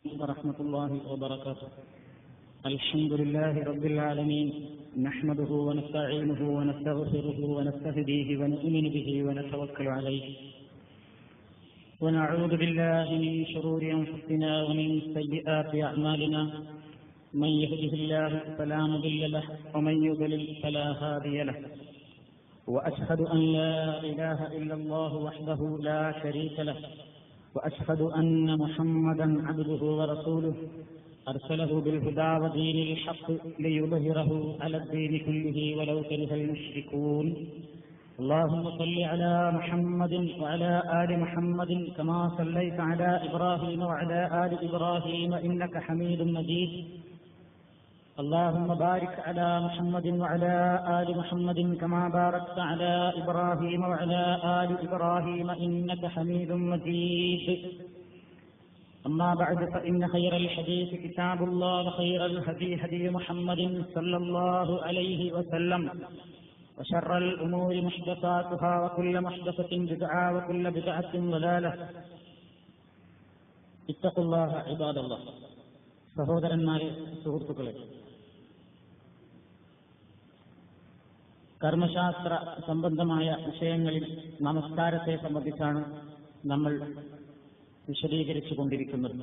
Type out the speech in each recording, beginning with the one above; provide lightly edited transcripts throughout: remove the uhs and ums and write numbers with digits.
ورحمة الله وبركاته. الحمد لله رب العالمين، نحمده ونستعينه ونستغفره ونستهديه ونؤمن به ونتوكل عليه، ونعوذ بالله من شرور أنفسنا ومن سيئات أعمالنا، من يهده الله فلا مضل له ومن يضلل فلا هادي له، وأشهد أن لا إله إلا الله وحده لا شريك له، وأشهد أن محمدا عبده ورسوله أرسله بالهدى ودين الحق ليظهره على الدين كله ولو كره المشركون. اللهم صل على محمد وعلى آل محمد كما صليت على إبراهيم وعلى آل إبراهيم إنك حميد مجيد. اللهم بارك على محمد وعلى آل محمد كما باركت على إبراهيم وعلى آل إبراهيم إنك حميد مجيد. أما بعد، فإن خير الحديث كتاب الله، وخير الهدي هدي محمد صلى الله عليه وسلم، وشر الأمور محدثاتها، وكل محدثة بدعة، وكل بدعة ضلالة. اتقوا الله عباد الله. സഹോദരന്മാരെ, സുഹൃത്തുക്കളെ, കർമ്മശാസ്ത്ര സംബന്ധമായ വിഷയങ്ങളിൽ നമസ്കാരത്തെ സംബന്ധിച്ചാണ് നമ്മൾ വിശദീകരിച്ചു കൊണ്ടിരിക്കുന്നത്.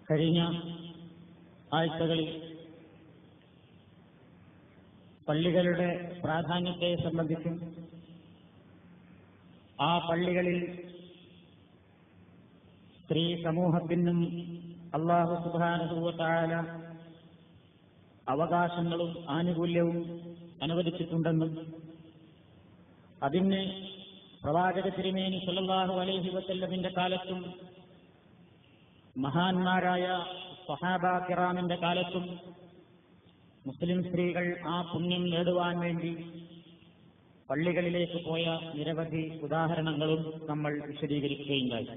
കഴിഞ്ഞ ആഴ്ചകളിൽ പള്ളികളുടെ പ്രാധാന്യത്തെ സംബന്ധിച്ചും ആ പള്ളികളിൽ സ്ത്രീ സമൂഹത്തിനും അല്ലാഹു സുബ്ഹാനഹു വ തആല അവകാശങ്ങളും ആനുകൂല്യവും അനുവദിച്ചിട്ടുണ്ടെന്നും അതിന് പ്രവാചക തിരുമേനി സല്ലല്ലാഹു അലൈഹി വസല്ലമിന്റെ കാലത്തും മഹാന്മാരായ സ്വഹാബാ കിറാമിന്റെ കാലത്തും മുസ്ലിം സ്ത്രീകൾ ആ പുണ്യം നേടുവാൻ വേണ്ടി പള്ളികളിലേക്ക് പോയ നിരവധി ഉദാഹരണങ്ങളും നമ്മൾ വിശദീകരിക്കുകയുണ്ടായി.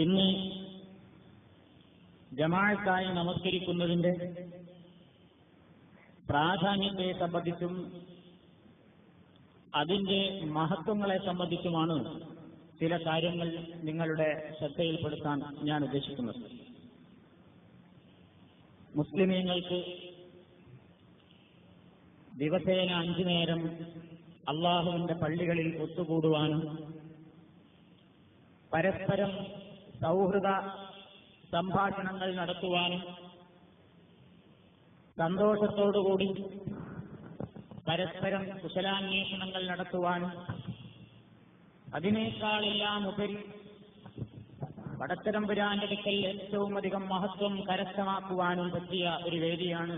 ഇന്ന് ജമാഅത്തായി നമസ്കരിക്കുന്നതിന്റെ പ്രാധാന്യത്തെ സംബന്ധിച്ചും അതിന്റെ മഹത്വങ്ങളെ സംബന്ധിച്ചുമാണ് ചില കാര്യങ്ങൾ നിങ്ങളുടെ ശ്രദ്ധയിൽപ്പെടുത്താൻ ഞാൻ ഉദ്ദേശിക്കുന്നത്. മുസ്ലിമീങ്ങൾക്ക് ദിവസേന 5 നേരം അള്ളാഹുവിന്റെ പള്ളികളിൽ ഒത്തുകൂടുവാനും പരസ്പരം സൗഹൃദ സംഭാഷണങ്ങൾ നടത്തുവാനും സന്തോഷത്തോടുകൂടി പരസ്പരം കുശലാന്വേഷണങ്ങൾ നടത്തുവാനും അതിനേക്കാളെല്ലാം ഉപരി പടച്ചതമ്പുരാന്റെ അടുക്കൽ ഏറ്റവും അധികം മഹത്വം കരസ്ഥമാക്കുവാനും പറ്റിയ ഒരു വേദിയാണ്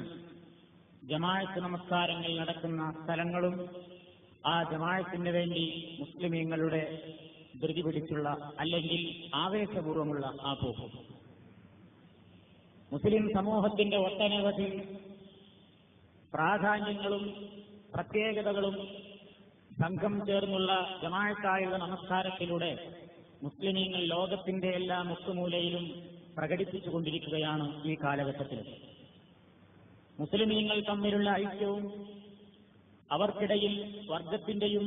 ജമാഅത്ത് നമസ്കാരങ്ങൾ നടക്കുന്ന സ്ഥലങ്ങളും ആ ജമാഅത്തിന് വേണ്ടി മുസ്ലിമീങ്ങളുടെ ധൃതി പിടിച്ചുള്ള അല്ലെങ്കിൽ ആവേശപൂർവമുള്ള ആ പോക്കും. മുസ്ലിം സമൂഹത്തിന്റെ ഒട്ടനവധി പ്രാധാന്യങ്ങളും പ്രത്യേകതകളും സംഘം ചേർന്നുള്ള ജമാഅത്തായുള്ള നമസ്കാരത്തിലൂടെ മുസ്ലിമീങ്ങൾ ലോകത്തിന്റെ എല്ലാ മുക്കുമൂലയിലും പ്രകടിപ്പിച്ചുകൊണ്ടിരിക്കുകയാണ് ഈ കാലഘട്ടത്തിൽ. മുസ്ലിമീങ്ങൾ തമ്മിലുള്ള ഐക്യവും അവർക്കിടയിൽ വർഗത്തിന്റെയും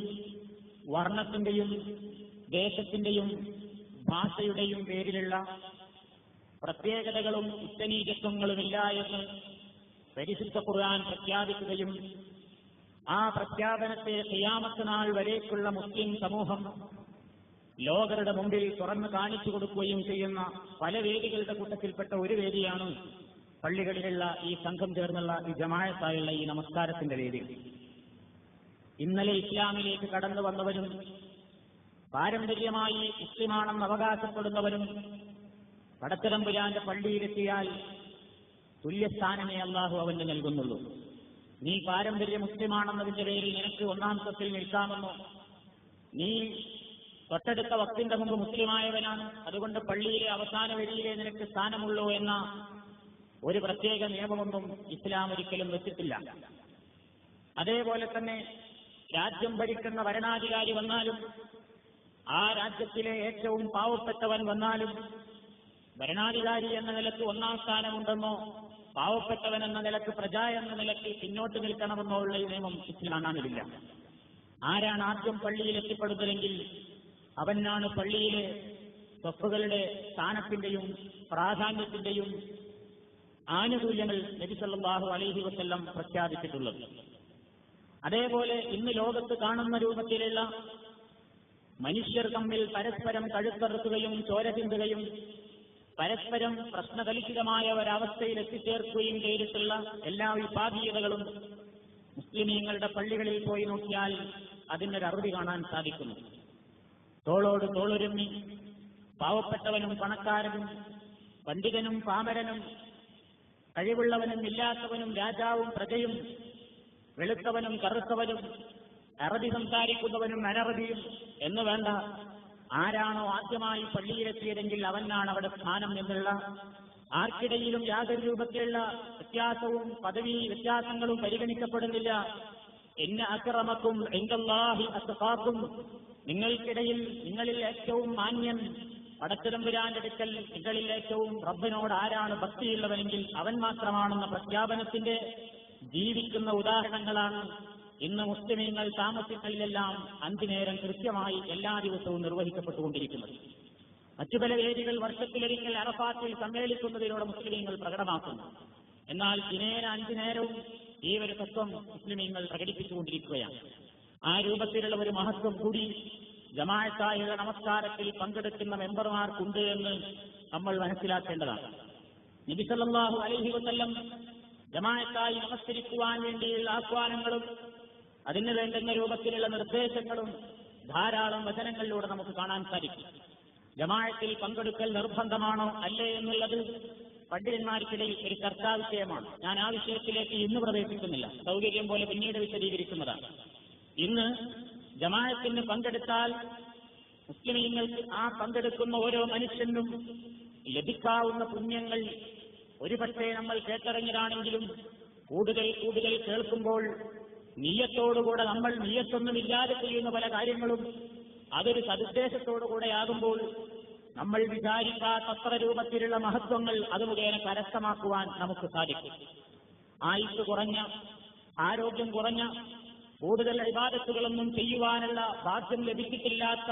വർണ്ണത്തിന്റെയും ദേശത്തിന്റെയും ഭാഷയുടെയും പേരിലുള്ള പ്രത്യേകതകളും ഉച്ചനീചത്വങ്ങളുമില്ല എന്ന് പരിശുദ്ധ ഖുർആൻ പ്രഖ്യാപിക്കുകയും ആ പ്രഖ്യാപനത്തെ ഖിയാമത്ത് നാൾ വരേക്കുള്ള മുസ്ലിം സമൂഹം ലോകരുടെ മുമ്പിൽ തുറന്നു കാണിച്ചു കൊടുക്കുകയും ചെയ്യുന്ന പല വേദികളുടെ കൂട്ടത്തിൽപ്പെട്ട ഒരു വേദിയാണ് പള്ളികളിലുള്ള ഈ സംഘം ചേർന്നുള്ള ഈ ജമാഅത്തായുള്ള ഈ നമസ്കാരത്തിന്റെ വേദി. ഇന്നലെ ഇസ്ലാമിലേക്ക് കടന്നു വന്നവരും പാരമ്പര്യമായി മുസ്ലിമാണെന്ന് അവകാശപ്പെടുന്നവരും പടച്ചതമ്പുരാന്റെ പള്ളിയിലെത്തിയാൽ തുല്യസ്ഥാനമേ അല്ലാഹു അവന് നൽകുന്നുള്ളൂ. നീ പാരമ്പര്യ മുസ്ലിമാണെന്നതിന്റെ പേരിൽ നിനക്ക് 1-ാം സഫിൽ നിൽക്കാമെന്നോ, നീ തൊട്ടടുത്ത വക്തിന്റെ മുമ്പ് മുസ്ലിമായവനാണ് അതുകൊണ്ട് പള്ളിയിലെ അവസാന വരിയിലെ നിനക്ക് സ്ഥാനമുള്ളൂ എന്ന ഒരു പ്രത്യേക നിയമമൊന്നും ഇസ്ലാം ഒരിക്കലും വെച്ചിട്ടില്ല. അതേപോലെ തന്നെ രാജ്യം ഭരിക്കുന്ന ഭരണാധികാരി വന്നാലും ആ രാജ്യത്തിലെ ഏറ്റവും പാവപ്പെട്ടവൻ വന്നാലും ഭരണാധികാരി എന്ന നിലക്ക് 1-ാം സ്ഥാനമുണ്ടെന്നോ പാവപ്പെട്ടവൻ എന്ന നിലക്ക് പ്രജ എന്ന നിലക്ക് പിന്നോട്ട് നിൽക്കണമെന്നോ ഉള്ള ഈ നിയമം ഇസ്ലാമിലില്ല. ആരാണ് ആദ്യം പള്ളിയിൽ എത്തിപ്പെടുന്നതെങ്കിൽ അവനാണ് പള്ളിയിലെ സ്വഫുകളുടെ സ്ഥാനത്തിന്റെയും പ്രാധാന്യത്തിന്റെയും ആനുകൂല്യങ്ങൾ നബി സല്ലല്ലാഹു അലൈഹി വസല്ലം പ്രഖ്യാപിച്ചിട്ടുള്ളത്. അതേപോലെ ഇന്ന് ലോകത്ത് കാണുന്ന രൂപത്തിലുള്ള മനുഷ്യർ തമ്മിൽ പരസ്പരം കഴുത്തറുക്കുകയും ചോര ചിന്തുകയും പരസ്പരം പ്രശ്നകലുഷിതമായ ഒരവസ്ഥയിൽ എത്തിച്ചേർക്കുകയും ചെയ്തിട്ടുള്ള എല്ലാ വിഭാഗീയതകളും മുസ്ലിമീങ്ങളുടെ പള്ളികളിൽ പോയി നോക്കിയാൽ അതിനൊരു അറുതി കാണാൻ സാധിക്കുന്നു. തോളോട് തോളൊരുമ്മി പാവപ്പെട്ടവനും പണക്കാരനും, പണ്ഡിതനും പാമരനും, കഴിവുള്ളവനും ഇല്ലാത്തവനും, രാജാവും പ്രജയും, വെളുത്തവനും കറുത്തവനും, അറബി സംസാരിക്കുന്നവനും അനറബിയും എന്ന് വേണ്ട, ആരാണോ ആദ്യമായി പള്ളിയിലെത്തിയതെങ്കിൽ അവനാണ് അവിടെ സ്ഥാനം എന്നുള്ള ആർക്കിടയിലും യാതൊരു രൂപത്തിലുള്ള വ്യത്യാസവും പദവി വ്യത്യാസങ്ങളും പരിഗണിക്കപ്പെടുന്നില്ല. ഇന്ന അക്രമക്കും ഇൻദല്ലാഹി അത്ഖാക്കും, നിങ്ങൾക്കിടയിൽ നിങ്ങളിൽ ഏറ്റവും മാന്യൻ പടച്ചതമ്പുരാന്റെ അടുക്കൽ നിങ്ങളിൽ ഏറ്റവും റബ്ബിനോട് ആരാണ് ഭക്തിയുള്ളവനെങ്കിൽ അവൻ മാത്രമാണെന്ന പ്രഖ്യാപനത്തിന്റെ ജീവിക്കുന്ന ഉദാഹരണങ്ങളാണ് ഇന്ന് മുസ്ലിമീങ്ങൾ താമസികളിലെല്ലാം 5 നേരം കൃത്യമായി എല്ലാ ദിവസവും നിർവഹിക്കപ്പെട്ടുകൊണ്ടിരിക്കുന്നത്. മറ്റു പല വേദികൾ വർഷത്തിലൊരിക്കൽ അറഫാത്തിൽ സമ്മേളിക്കുന്നതിലൂടെ മുസ്ലിമീങ്ങൾ പ്രകടമാക്കുന്നു. എന്നാൽ ദിനേന 5 നേരവും ഈ ഒരു തത്വം മുസ്ലിമീങ്ങൾ പ്രകടിപ്പിച്ചുകൊണ്ടിരിക്കുകയാണ്. ആ രൂപത്തിലുള്ള ഒരു മഹത്വം കൂടി ജമാഅത്തായുള്ള നമസ്കാരത്തിൽ പങ്കെടുക്കുന്ന മെമ്പർമാർക്കുണ്ട് എന്ന് നമ്മൾ മനസ്സിലാക്കേണ്ടതാണ്. നബി സല്ലല്ലാഹു അലൈഹി വസല്ലം ജമാഅത്തായി നമസ്കരിക്കുവാൻ വേണ്ടിയുള്ള ആഹ്വാനങ്ങളും അതിന് വേണ്ടുന്ന രൂപത്തിലുള്ള നിർദ്ദേശങ്ങളും ധാരാളം വചനങ്ങളിലൂടെ നമുക്ക് കാണാൻ സാധിക്കും. ജമാഅത്തിൽ പങ്കെടുക്കൽ നിർബന്ധമാണോ അല്ലേ എന്നുള്ളത് പണ്ഡിതന്മാർക്കിടയിൽ ഒരു ചർച്ചാ വിഷയമാണ്. ഞാൻ ആ വിഷയത്തിലേക്ക് ഇന്ന് പ്രവേശിക്കുന്നില്ല, സൗകര്യം പോലെ പിന്നീട് വിശദീകരിക്കുന്നതാണ്. ഇന്ന് ജമാഅത്തിന് പങ്കെടുത്താൽ മുസ്ലിമീങ്ങൾക്ക് ആ പങ്കെടുക്കുന്ന ഓരോ മനുഷ്യനും ലഭിക്കാവുന്ന പുണ്യങ്ങൾ ഒരുപക്ഷേ നമ്മൾ കേട്ടറിഞ്ഞതാണെങ്കിലും കൂടുതൽ കൂടുതൽ കേൾക്കുമ്പോൾ നിയ്യത്തോടുകൂടെ നമ്മൾ നിയ്യത്തൊന്നുമില്ലാതെ ചെയ്യുന്ന പല കാര്യങ്ങളും അതൊരു സദുദ്ദേശത്തോടുകൂടെയാകുമ്പോൾ നമ്മൾ വിചാരിക്കാത്തത്ര രൂപത്തിലുള്ള മഹത്വങ്ങൾ അത് മുഖേന കരസ്ഥമാക്കുവാൻ നമുക്ക് സാധിക്കും. ആയുസ് കുറഞ്ഞ, ആരോഗ്യം കുറഞ്ഞ, കൂടുതൽ ഇബാദത്തുകളൊന്നും ചെയ്യുവാനുള്ള ഭാഗ്യം ലഭിച്ചിട്ടില്ലാത്ത,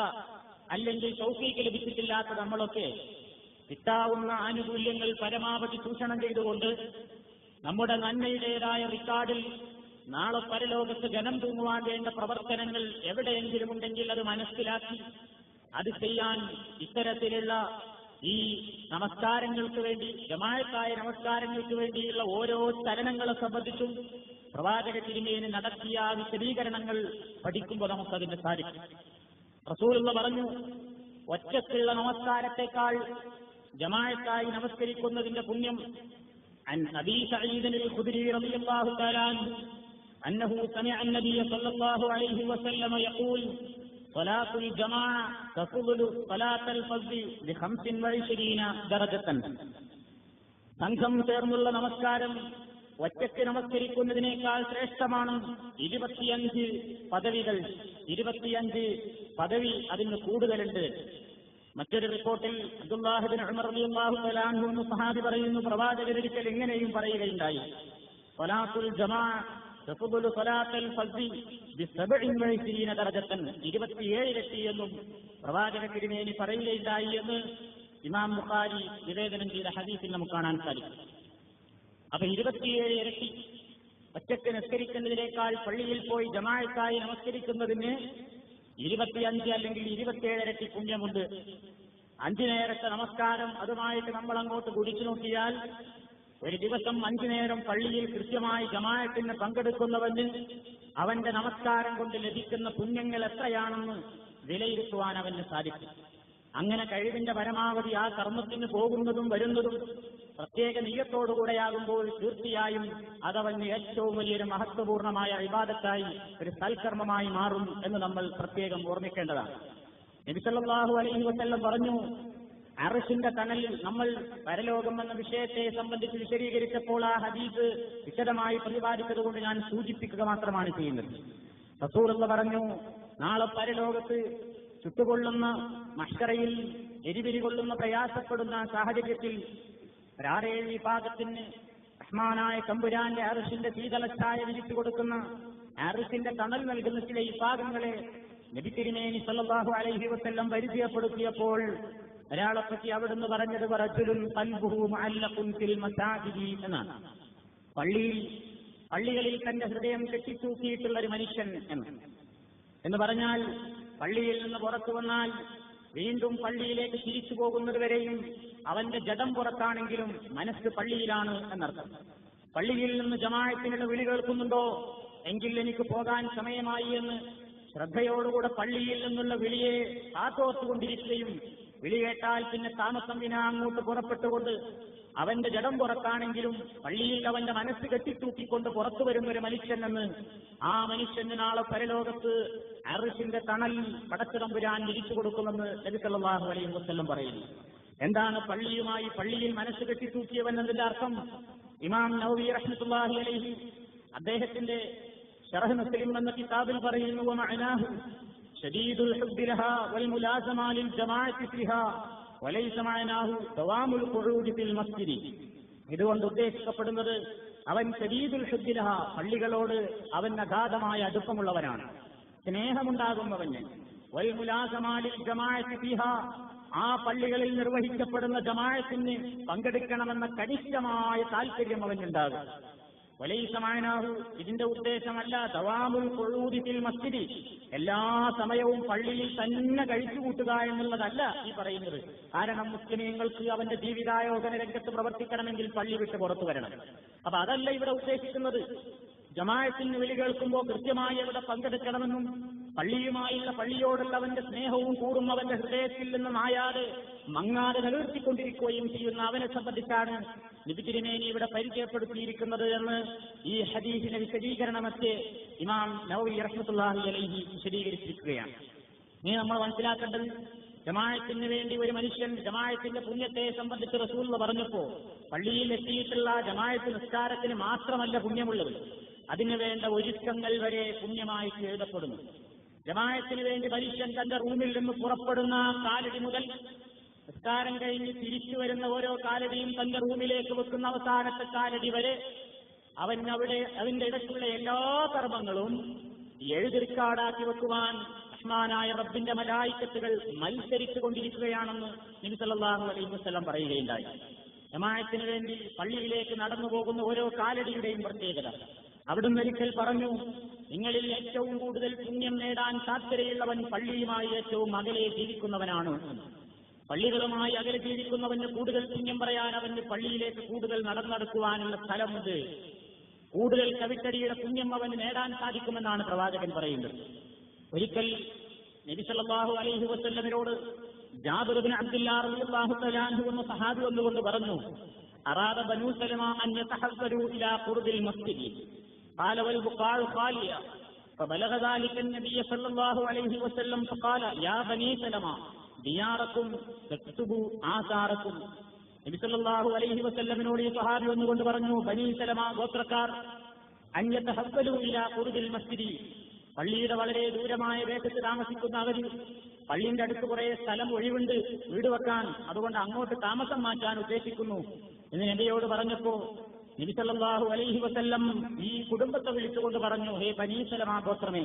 അല്ലെങ്കിൽ തൗഫീഖ് ലഭിച്ചിട്ടില്ലാത്ത നമ്മളൊക്കെ കിട്ടാവുന്ന ആനുകൂല്യങ്ങൾ പരമാവധി ചൂഷണം ചെയ്തുകൊണ്ട് നമ്മുടെ നന്മയുടേതായ റിക്കാർഡിൽ നാളെ പരലോകത്ത് ജനം തൂങ്ങുവാൻ വേണ്ട പ്രവർത്തനങ്ങൾ എവിടെയെങ്കിലും ഉണ്ടെങ്കിൽ അത് മനസ്സിലാക്കി അത് ചെയ്യാൻ ഇത്തരത്തിലുള്ള ഈ നമസ്കാരങ്ങൾക്ക് വേണ്ടി, ജമാഅത്തായ നമസ്കാരങ്ങൾക്ക് വേണ്ടിയുള്ള ഓരോ ചലനങ്ങളെ സംബന്ധിച്ചും പ്രവാചക തിരുമേനി നടത്തിയ വിശദീകരണങ്ങൾ പഠിക്കുമ്പോൾ നമുക്കതിന് സാധിക്കും. റസൂലുള്ള പറഞ്ഞു, ഒറ്റക്കുള്ള നമസ്കാരത്തെക്കാൾ ജമാഅത്തായി നമസ്കരിക്കുന്നതിന്റെ പുണ്യം. عن أبي سعيد الخدري رضي الله تعالى عنه أنه سمع النبي صلى الله عليه وسلم يقول صلاة الجماعة تفضل صلاة الفرد ب25 درجة. സംഘം ചേർന്നുള്ള നമസ്കാരം ഒറ്റയ്ക്ക് നമസ്കരിക്കുന്നതിനേക്കാൾ ശ്രേഷ്ഠമാണ്. 25 പദവികൾ, 25 പദവി അതിന് കൂടുതലുണ്ട്. മറ്റൊരു റിപ്പോർട്ടിൽ അബ്ദുല്ലാഹ് ഇബ്നു ഉമർ റളിയല്ലാഹു തആല അൻഹു എന്ന സഹാബി പറയുന്നു, പ്രവാചകരൊരിക്കൽ ഇങ്ങനെയും പറയുകയുണ്ടായി, സ്വലാത്തുൽ ജമാഅ തഫ്ദുലു സ്വലാത്തുൽ ഫർദി ബി27 ദറജത്തൻ, 27 ഇരട്ടി എന്നും പ്രവാചക തിരുമേനി പറയുകയുണ്ടായി എന്ന് ഇമാം ബുഖാരി നിവേദനം ചെയ്ത ഹദീസിൽ നമുക്ക് കാണാൻ സാധിക്കും. അപ്പൊ 27 ഇരട്ടി ഒറ്റയ്ക്ക് നിസ്കരിക്കുന്നതിനേക്കാൾ പള്ളിയിൽ പോയി ജമാഅത്തായി നമസ്കരിക്കുന്നതിന് 25 അല്ലെങ്കിൽ 27 ഇരട്ടി പുണ്യമുണ്ട്. 5 നേരത്തെ നമസ്കാരം അതുമായിട്ട് നമ്മൾ അങ്ങോട്ട് കുടിച്ചു നോക്കിയാൽ ഒരു ദിവസം 5 നേരം പള്ളിയിൽ കൃത്യമായി ജമാഅത്തിന് പങ്കെടുക്കുന്നവന് അവന്റെ നമസ്കാരം കൊണ്ട് ലഭിക്കുന്ന പുണ്യങ്ങൾ എത്രയാണെന്ന് വിലയിരുത്തുവാൻ അവന് സാധിക്കും. അങ്ങനെ കഴിവിന്റെ പരമാവധി ആ കർമ്മത്തിന് പോകുന്നതും വരുന്നതും പ്രത്യേക നിയ്യത്തോടുകൂടെയാകുമ്പോൾ തീർച്ചയായും അതവന് ഏറ്റവും വലിയൊരു മഹത്വപൂർണമായ ഇബാദത്തായി, ഒരു സൽക്കർമ്മമായി മാറും എന്ന് നമ്മൾ പ്രത്യേകം ഓർമ്മിക്കേണ്ടതാണ്. നബി സല്ലല്ലാഹു അലൈഹി വസല്ലം പറഞ്ഞു, അർശിന്റെ തണലിൽ നമ്മൾ പരലോകം എന്ന വിഷയത്തെ സംബന്ധിച്ച് വിശദീകരിച്ചപ്പോൾ ആ ഹദീസ് വിശദമായി പ്രതിപാദിച്ചതുകൊണ്ട് ഞാൻ സൂചിപ്പിക്കുക മാത്രമാണ് ചെയ്യുന്നത്. റസൂലുള്ളാഹി പറഞ്ഞു, നാളെ പരലോകത്ത് ചുട്ടുകൊള്ളുന്ന മഹ്ശറയിൽ എരിപിരി കൊള്ളുന്ന പ്രയാസപ്പെടുന്ന സാഹചര്യത്തിൽ ഒരാറേഴ് വിഭാഗത്തിന് റഹ്മാനായ തമ്പുരാന്റെ അർശിന്റെ ശീതളച്ഛായ വിരിച്ചു കൊടുക്കുന്ന, അർശിന്റെ തണൽ നൽകുന്ന ചില വിഭാഗങ്ങളെ നബി തിരുമേനി സല്ലല്ലാഹു അലൈഹി വസല്ലം പരിചയപ്പെടുത്തിയപ്പോൾ ഒരാളെപ്പറ്റി അവിടുന്ന് പറഞ്ഞത് റജുലുൻ ഖൽബുഹു മുഅല്ലഖുൻ ഫിൽ മസാജിദി എന്നാണ്. പള്ളികളിൽ തന്റെ ഹൃദയം കെട്ടിത്തൂക്കിയിട്ടുള്ള ഒരു മനുഷ്യൻ എന്ന് പറഞ്ഞാൽ പള്ളിയിൽ നിന്ന് പുറത്തു വന്നാൽ വീണ്ടും പള്ളിയിലേക്ക് തിരിച്ചു പോകുന്നതുവരെയും അവന്റെ ജഡം പുറത്താണെങ്കിലും മനസ്സ് പള്ളിയിലാണ് എന്നർത്ഥം. പള്ളിയിൽ നിന്ന് ജമാഅത്തിനുള്ള വിളി കേൾക്കുന്നുണ്ടോ എങ്കിൽ എനിക്ക് പോകാൻ സമയമായി എന്ന് ശ്രദ്ധയോടുകൂടെ പള്ളിയിൽ നിന്നുള്ള വിളിയെ കാത്തോർത്തുകൊണ്ടിരിക്കുകയും വിളി കേട്ടാൽ പിന്നെ താമസം വിനാ അങ്ങോട്ട് പുറപ്പെട്ടുകൊണ്ട് അവന്റെ ജഡം പുറത്താണെങ്കിലും പള്ളിയിൽ അവന്റെ മനസ്സ് കെട്ടിത്തൂക്കിക്കൊണ്ട് പുറത്തു വരുന്നൊരു മനുഷ്യനെന്ന്, ആ മനുഷ്യന് നാളെ പരലോകത്ത് അർശിന്റെ തണൽ പടച്ചതമ്പുരാൻ വിരിച്ചു കൊടുക്കുമെന്ന് നബി സല്ലല്ലാഹു അലൈഹി വസല്ലം പറയുന്നു. എന്താണ് പള്ളിയിൽ മനസ്സ് കെട്ടിത്തൂക്കിയവൻ എന്നതിന്റെ അർത്ഥം? ഇമാം നവവി റഹ്മത്തുള്ളാഹി അലൈഹി അദ്ദേഹത്തിന്റെ ശറഹ് മുസ്ലിം എന്ന കിതാബിൽ പറയുന്നു, വമഅനാഹു ശദീദുൽ ഹുബ്ബി ലഹാ വൽ മുലാസമ ലിൽ ജമാഅത്തി ഫിഹാ വലൈസ മഅനാഹു ദവാമുൽ ഖുഊദി ഫിൽ മസ്ജിദി. ഇതുകൊണ്ട് ഉദ്ദേശിക്കപ്പെടുന്നത് അവൻ ശദീദുൽ ഹുബ്ബി ലഹാ, പള്ളികളോട് അവൻ അഗാധമായ അടുപ്പമുള്ളവനാണ്, സ്നേഹമുണ്ടാകുന്നവന്. വൽ മുലാസമ ലിൽ ജമാഅത്തി ഫിഹാ, ആ പള്ളികളിൽ നിർവഹിക്കപ്പെടുന്ന ജമാഅത്തിന് പങ്കെടുക്കണമെന്ന കനിഷ്ഠമായ താല്പര്യം അവനുണ്ടാകും. വലൈസ മഅനാഹു, ഇതിന്റെ ഉദ്ദേശമല്ല ദവാമുൽ ഖുഊദി ഫിൽ മസ്ജിദി, എല്ലാ സമയവും പള്ളിയിൽ തന്നെ കഴിച്ചുകൂട്ടുക എന്നുള്ളതല്ല ഈ പറയുന്നത്. കാരണം മുസ്ലിമീങ്ങൾക്ക് അവന്റെ ജീവിതായോധന രംഗത്ത് പ്രവർത്തിക്കണമെങ്കിൽ പള്ളി വിട്ട് പുറത്തു വരണം. അപ്പൊ അതല്ല ഇവിടെ ഉദ്ദേശിക്കുന്നത്. ജമാഅത്തിന് വിളി കേൾക്കുമ്പോൾ കൃത്യമായി അവിടെ പങ്കെടുക്കണമെന്നും പള്ളിയോടുള്ള അവന്റെ സ്നേഹവും കൂടും അവന്റെ ഹൃദയത്തിൽ നിന്ന് മങ്ങാതെ നിലനിർത്തിക്കൊണ്ടിരിക്കുകയും ചെയ്യുന്ന അവനെ സംബന്ധിച്ചാണ് നബി തിരുമേനി ഇവിടെ പരിചയപ്പെടുത്തിയിരിക്കുന്നത് എന്ന് ഈ ഹദീസിന്റെ വിശദീകരണമൊക്കെ ഇമാം നവവി റഹ്മത്തുള്ളാഹി അലൈഹി വിശദീകരിച്ചിരിക്കുകയാണ്. ഇനി നമ്മൾ മനസ്സിലാക്കേണ്ടത്, ജമാഅത്തിന് വേണ്ടി ഒരു മനുഷ്യൻ ജമാഅത്തിന്റെ പുണ്യത്തെ സംബന്ധിച്ച് റസൂൽ പറഞ്ഞപ്പോ പള്ളിയിൽ എത്തിയിട്ടുള്ള ജമാഅത്ത് നിസ്കാരത്തിന് മാത്രമല്ല പുണ്യമുള്ളത്, അതിനു വേണ്ട ഒരുക്കങ്ങൾ വരെ പുണ്യമായി എഴുതപ്പെടുന്നു. ജമാഅത്തിന് വേണ്ടി മനുഷ്യൻ തന്റെ റൂമിൽ നിന്ന് പുറപ്പെടുന്ന കാലടി മുതൽ നിസ്കാരം കഴിഞ്ഞ് തിരിച്ചു വരുന്ന ഓരോ കാലടിയും തന്റെ റൂമിലേക്ക് വെക്കുന്ന അവസാനത്തെ കാലടി വരെ അതിന്റെ ഇടയ്ക്കുള്ള എല്ലാ കർമ്മങ്ങളും എഴുതിരിക്കാടാക്കി വെക്കുവാൻ റഹ്മാനായ റബ്ബിന്റെ മലായിക്കത്തുകൾ മത്സരിച്ചു കൊണ്ടിരിക്കുകയാണെന്ന് നബി സല്ലല്ലാഹു അലൈഹി വസല്ലം പറയുകയുണ്ടായി. ജമാഅത്തിന് വേണ്ടി പള്ളിയിലേക്ക് നടന്നു പോകുന്ന ഓരോ കാലടിയുടെയും പ്രത്യേകത അവിടുന്ന് ഒരിക്കൽ പറഞ്ഞു, നിങ്ങളിൽ ഏറ്റവും കൂടുതൽ പുണ്യം നേടാൻ സാധ്യതയുള്ളവൻ പള്ളിയുമായി ഏറ്റവും അകലെ ജീവിക്കുന്നവനാണ്. പള്ളികളുമായി അകലെ ജീവിക്കുന്നവന് കൂടുതൽ പുണ്യം പറയാൻ അവന് പള്ളിയിലേക്ക് കൂടുതൽ നടന്നെടുക്കുവാനുള്ള സ്ഥലമുണ്ട്. കൂടുതൽ കവിത്തടിയുടെ പുണ്യം അവന് നേടാൻ സാധിക്കുമെന്നാണ് പ്രവാചകൻ പറയുന്നത്. ഒരിക്കൽ നബി സല്ലല്ലാഹു അലൈഹി വസല്ലമയോട് ജാബിർ ഇബ്നു അബ്ദുല്ലാഹ് റളിയല്ലാഹു തആല അൻഹു എന്ന സഹാബി വന്നുകൊണ്ട് പറഞ്ഞു, അറാദ ബനൂ സലമ അൻ യതഹസ്സരു ഇലാ ഖുർബിൽ മസ്ജിദി ഖാല വൽ ബുഖാഉ ഖാലിയ فبلغ ذلك النبي صلى الله عليه وسلم فقال يا بني سلمة ദിയാറക്കും തക്തുബു ആസാറക്കും. നബി സല്ലല്ലാഹു അലൈഹി വസല്ലമിനോട് ഈ സ്വഹാബി വന്നുകൊണ്ട് പറഞ്ഞു, ബനീ സലമ ഗോത്രക്കാർ അൻയതഹസ്സലു ഇലാ ഖുർബിൽ മസ്ജിദി, പള്ളിയുടെ വളരെ ദൂരമായ ദേശത്ത് താമസിക്കുന്ന അവർ പള്ളിന്റെ അടുത്ത് കുറെ സ്ഥലം ഒഴിവുണ്ട് വീട് വെക്കാൻ, അതുകൊണ്ട് അങ്ങോട്ട് താമസം മാറ്റാൻ ഉദ്ദേശിക്കുന്നു എന്ന് നബിയോട് പറഞ്ഞപ്പോ നബി സല്ലല്ലാഹു അലൈഹി വസല്ലം ഈ കുടുംബത്തെ വിളിച്ചുകൊണ്ട് പറഞ്ഞു, ഹേ ബനീ സലമ ഗോത്രമേ,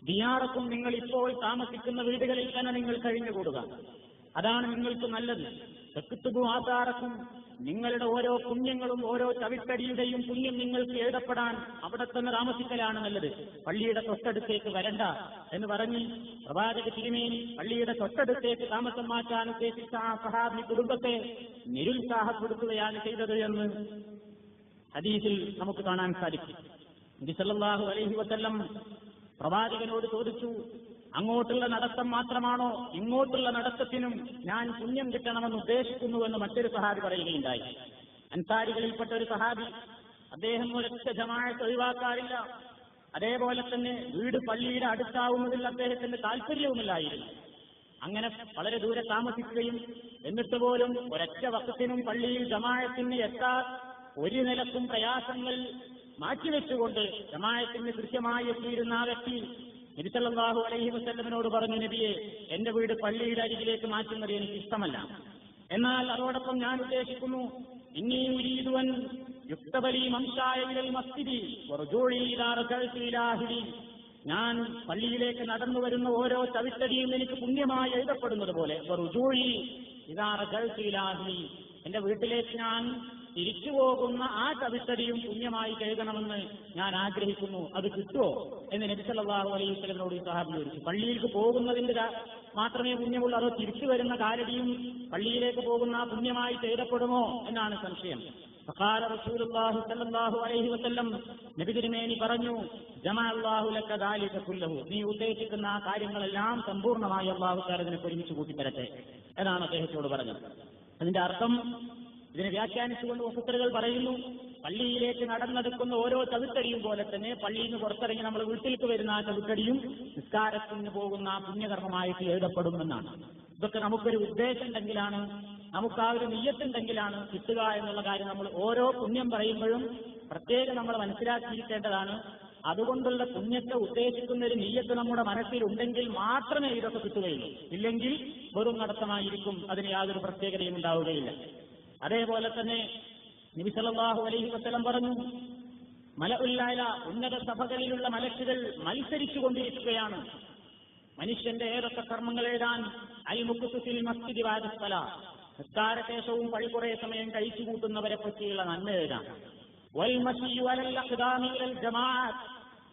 ദിയാറക്കും, നിങ്ങൾ ഇപ്പോൾ താമസിക്കുന്ന വീടുകളിൽ തന്നെ നിങ്ങൾ കഴിഞ്ഞുകൂടുക, അതാണ് നിങ്ങൾക്ക് നല്ലത്. തെക്കുത്തുബു ആസാറക്കും, നിങ്ങളുടെ ഓരോ പുണ്യങ്ങളും ഓരോ ചവിട്ടടിയുടെയും പുണ്യം നിങ്ങൾക്ക് എഴുതപ്പെടാൻ അവിടെ തന്നെ താമസിക്കലാണ് നല്ലത്, പള്ളിയുടെ തൊട്ടടുത്തേക്ക് വരണ്ട എന്ന് പറഞ്ഞ് പ്രവാചക തിരുമേനി പള്ളിയുടെ തൊട്ടടുത്തേക്ക് താമസം മാറ്റാൻ ഉദ്ദേശിച്ച ആ സഹാബി കുടുംബത്തെ നിരുത്സാഹപ്പെടുത്തുകയാണ് ചെയ്തത് എന്ന് ഹദീസിൽ നമുക്ക് കാണാൻ സാധിക്കും. നബി സല്ലല്ലാഹു അലൈഹി വസല്ലം പ്രവാചകനോട് ചോദിച്ചു, അങ്ങോട്ടുള്ള നടത്തം മാത്രമാണോ, ഇങ്ങോട്ടുള്ള നടത്തത്തിനും ഞാൻ പുണ്യം കിട്ടണമെന്ന് ഉദ്ദേശിക്കുന്നുവെന്ന് മറ്റൊരു സഹാബി പറയുകയുണ്ടായി. അൻസാരികളിൽപ്പെട്ട ഒരു സഹാബി, അദ്ദേഹം ഒരൊറ്റ ജമാഅത്ത് ഒഴിവാക്കാറില്ല, അതേപോലെ തന്നെ വീട് പള്ളിയുടെ അടുത്താവുന്നതിൽ അദ്ദേഹത്തിന് താല്പര്യവുമില്ലായിരുന്നു. അങ്ങനെ വളരെ ദൂരെ താമസിക്കുകയും എന്നിട്ട് പോലും ഒരൊറ്റ വഖത്തിനും പള്ളിയിൽ ജമാഅത്തിന് എത്താൻ ഒരു നിലക്കും പ്രയാസങ്ങൾ മാറ്റിവെച്ചുകൊണ്ട് ജമാഅത്തിന് കൃത്യമായി എത്തിയിരുന്ന ആ വ്യക്തി നബി സല്ലല്ലാഹു അലൈഹി വസല്ലമിനോട് പറഞ്ഞു, നബിയെ, എന്റെ വീട് പള്ളിയുടെ അരികിലേക്ക് മാറ്റുന്നത് എനിക്ക് ഇഷ്ടമല്ല, എന്നാൽ അതോടൊപ്പം ഞാൻ ഉദ്ദേശിക്കുന്നു, ഇന്നീ ഉരീദു അൻ യുക്തബലി മംശായ ഇലൽ മസ്ജിദി വറുജൂഇ ഇലാ റജഅതി ഇലാ അഹ്ലി, ഞാൻ പള്ളിയിലേക്ക് നടന്നു വരുന്ന ഓരോ ചവിട്ടടിയും എനിക്ക് പുണ്യമായി എഴുതപ്പെടുന്നത് പോലെ എന്റെ വീട്ടിലേക്ക് ഞാൻ തിരിച്ചു പോകുന്ന ആ ചവിട്ടടിയും പുണ്യമായി കഴുകണമെന്ന് ഞാൻ ആഗ്രഹിക്കുന്നു. അത് കിട്ടുമോ എന്ന് നബി സല്ലല്ലാഹു അലൈഹി വസല്ലമയോട് സഹാബി ചോദിച്ചു. പള്ളിയിലേക്ക് പോകുന്നതിന്റെ മാത്രമേ പുണ്യമുള്ളൂ, അതോ തിരിച്ചു വരുന്ന കാലടിയും പള്ളിയിലേക്ക് പോകുന്ന ആ പുണ്യമായി ചെയ്യപ്പെടുമോ എന്നാണ് സംശയം. ഫഖാല റസൂലുള്ളാഹി സ്വല്ലല്ലാഹു അലൈഹി വസല്ലം, നബി തിരുമേനി പറഞ്ഞു, ജമഅല്ലാഹു ലക ദാലിക കുല്ലഹു, നീ ഉദ്ദേശിക്കുന്ന ആ കാര്യങ്ങളെല്ലാം സമ്പൂർണ്ണമായി അല്ലാഹു തആല നിനക്ക് ഒരുമിച്ച് കൂട്ടിത്തരട്ടെ എന്നാണ് അദ്ദേഹത്തോട് പറഞ്ഞത്. അതിന്റെ അർത്ഥം ഇതിനെ വ്യാഖ്യാനിച്ചുകൊണ്ട് വഫുത്തറുകൾ പറയുന്നു, പള്ളിയിലേക്ക് നടന്നെടുക്കുന്ന ഓരോ ചവിട്ടടിയും പോലെ തന്നെ പള്ളിയിൽ നിന്ന് പുറത്തിറങ്ങി നമ്മൾ വീട്ടിലേക്ക് വരുന്ന ആ ചവിട്ടടിയും നിസ്കാരത്തിന് പോകുന്ന ആ പുണ്യകർമ്മമായിട്ട് എഴുതപ്പെടുമെന്നാണ്. ഇതൊക്കെ നമുക്കൊരു ഉദ്ദേശം ഉണ്ടെങ്കിലാണ്, നമുക്ക് ആ ഒരു നിയ്യത്തുണ്ടെങ്കിലാണ് കിട്ടുക എന്നുള്ള കാര്യം നമ്മൾ ഓരോ പുണ്യം പറയുമ്പോഴും പ്രത്യേകം നമ്മൾ മനസ്സിലാക്കിയിരിക്കേണ്ടതാണ്. അതുകൊണ്ടുള്ള പുണ്യത്തെ ഉദ്ദേശിക്കുന്ന ഒരു നിയ്യത്ത് നമ്മുടെ മനസ്സിലുണ്ടെങ്കിൽ മാത്രമേ ഇതൊക്കെ കിട്ടുകയുള്ളൂ. ഇല്ലെങ്കിൽ വെറും നടത്തമായിരിക്കും, അതിന് യാതൊരു പ്രത്യേകതയും ഉണ്ടാവുകയില്ല. അതേപോലെ തന്നെ നബി സല്ലല്ലാഹു അലൈഹി വസല്ലം പറഞ്ഞു, മലഉൽ അഅല, ഉന്നത സഭകളിലുള്ള മലക്കുകൾ മത്സരിച്ചു കൊണ്ടിരിക്കുകയാണ് മനുഷ്യന്റെ ഏതൊക്കെ കർമ്മങ്ങൾ എഴുതാൻ. അൽ മുഖ്തസിൽ മസ്ജിദി ബഅദ സ്വലാ, നിസ്കാരശേഷവും പള്ളി കുറേ സമയം കഴിച്ചു കൂട്ടുന്നവരെ പറ്റിയുള്ള നന്മ എഴുതാൻ. വൽ മശിയു അലൽ അഖ്ദാമി ഇലൽ ജമാഅത്ത്,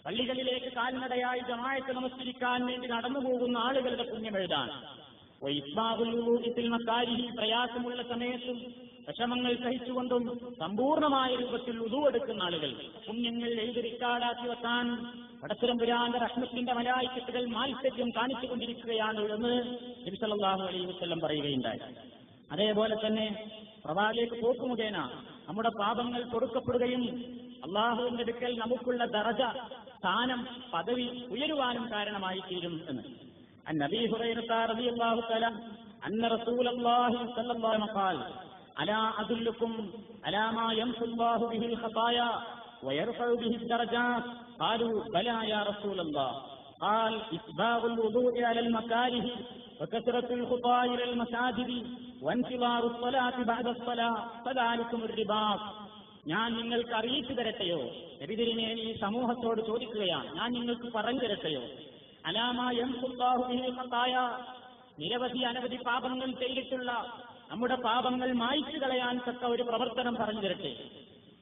പള്ളികളിലേക്ക് കാൽനടയായി ജമാഅത്ത് നമസ്കരിക്കാൻ വേണ്ടി നടന്നു പോകുന്ന ആളുകളുടെ പുണ്യം എഴുതാൻ. വഇസ്ബാഹുൽ വുളൂഇ ഫിൽ മകാരിഹി, പ്രയാസമുള്ള സമയത്തും വിഷമങ്ങൾ സഹിച്ചുകൊണ്ടും സമ്പൂർണമായ രൂപത്തിൽ വുളൂ എടുക്കുന്ന ആളുകൾ പുണ്യങ്ങൾ എഴുതി റിക്കാർഡാക്കി വെക്കാൻ പടച്ചതമ്പുരാന്റെ റഹ്മത്തിന്റെ മലായിക്കത്തുകൾ മാത്സര്യം കാണിച്ചുകൊണ്ടിരിക്കുകയാണ് എന്ന് നബി സല്ലല്ലാഹു അലൈഹി വസല്ലം പറയുകയുണ്ടായി. അതേപോലെ തന്നെ പ്രവാചകനിലേക്ക് പോക്ക് മുഖേന നമ്മുടെ പാപങ്ങൾ പൊറുക്കപ്പെടുകയും അള്ളാഹുവിന്റെ അടുക്കൽ നമുക്കുള്ള ദറജ, സ്ഥാനം, പദവി ഉയരുവാനും കാരണമായി തീരും എന്ന്. عن أبي هريرة رضي الله تعالى أن رسول الله صلى الله عليه وسلم قال ألا أدلكم على ما يمحو الله به الخطايا ويرفع به الدرجات قالوا بلى يا رسول الله قال إسباغ الوضوء على المكاره وكثرة الخطى إلى المساجد وانتظار الصلاة بعد الصلاة فذلكم الرباط. ഞാൻ നിങ്ങൾക്ക് അറിയിച്ചു തരട്ടെയോ? നബി തിരുമേനി സമൂഹത്തോട് ചോദിക്കുകയാണ്, ഞാൻ നിങ്ങൾക്ക് പറഞ്ഞു തരട്ടെയോ? നിരവധി അനവധി പാപങ്ങൾ ചെയ്തിട്ടുള്ള നമ്മുടെ പാപങ്ങൾ മായ്ച്ചു കളയാൻ തക്ക ഒരു പ്രവർത്തനം പറഞ്ഞു തരട്ടെ?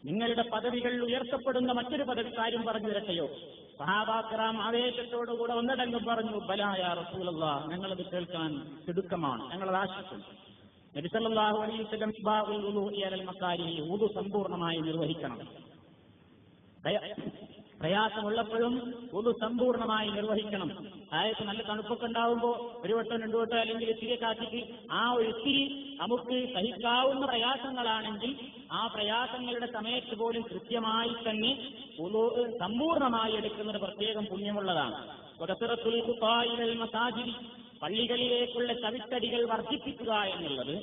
നിങ്ങളുടെ പദവികൾ ഉയർത്തപ്പെടുന്ന മറ്റൊരു കാര്യം പറഞ്ഞു തരട്ടെയോ? സഹാബാക്രാം ആവേശത്തോടുകൂടെ ഒന്നടങ്കം പറഞ്ഞു, ബലാ യാ റസൂലല്ലാഹ്, ഞങ്ങളത് കേൾക്കാൻ തിടുക്കമാണ്, ഞങ്ങളത് ആശിക്കുന്നു. നബി സല്ലല്ലാഹു അലൈഹി വസല്ലം ഇസ്ബാഗുൽ വുളൂഇ അലൽ മകാരിഹി, വുളു സമ്പൂർണ്ണമായി നിർവഹിക്കണം. പ്രയാസമുള്ളപ്പോഴും വുളു സമ്പൂർണ്ണമായി നിർവഹിക്കണം. അതായത് നല്ല തണുപ്പൊക്കെ ഉണ്ടാവുമ്പോൾ ഒരു വട്ടം രണ്ടു വട്ടം അല്ലെങ്കിൽ ഇത്തിരി കാറ്റിക്ക് ആ ഒരു ഇത്തിരി നമുക്ക് സഹിക്കാവുന്ന പ്രയാസങ്ങളാണെങ്കിൽ ആ പ്രയാസങ്ങളുടെ സമയത്ത് പോലും കൃത്യമായി തന്നെ വുളു സമ്പൂർണ്ണമായി എടുക്കുന്നത് പ്രത്യേകം പുണ്യമുള്ളതാണ്. വകസറത്തുൽ ഖുതാ ഇലൽ മസാജിദി, പള്ളികളിലേക്കുള്ള ചവിട്ടടികൾ വർദ്ധിപ്പിക്കുക എന്നുള്ളത്.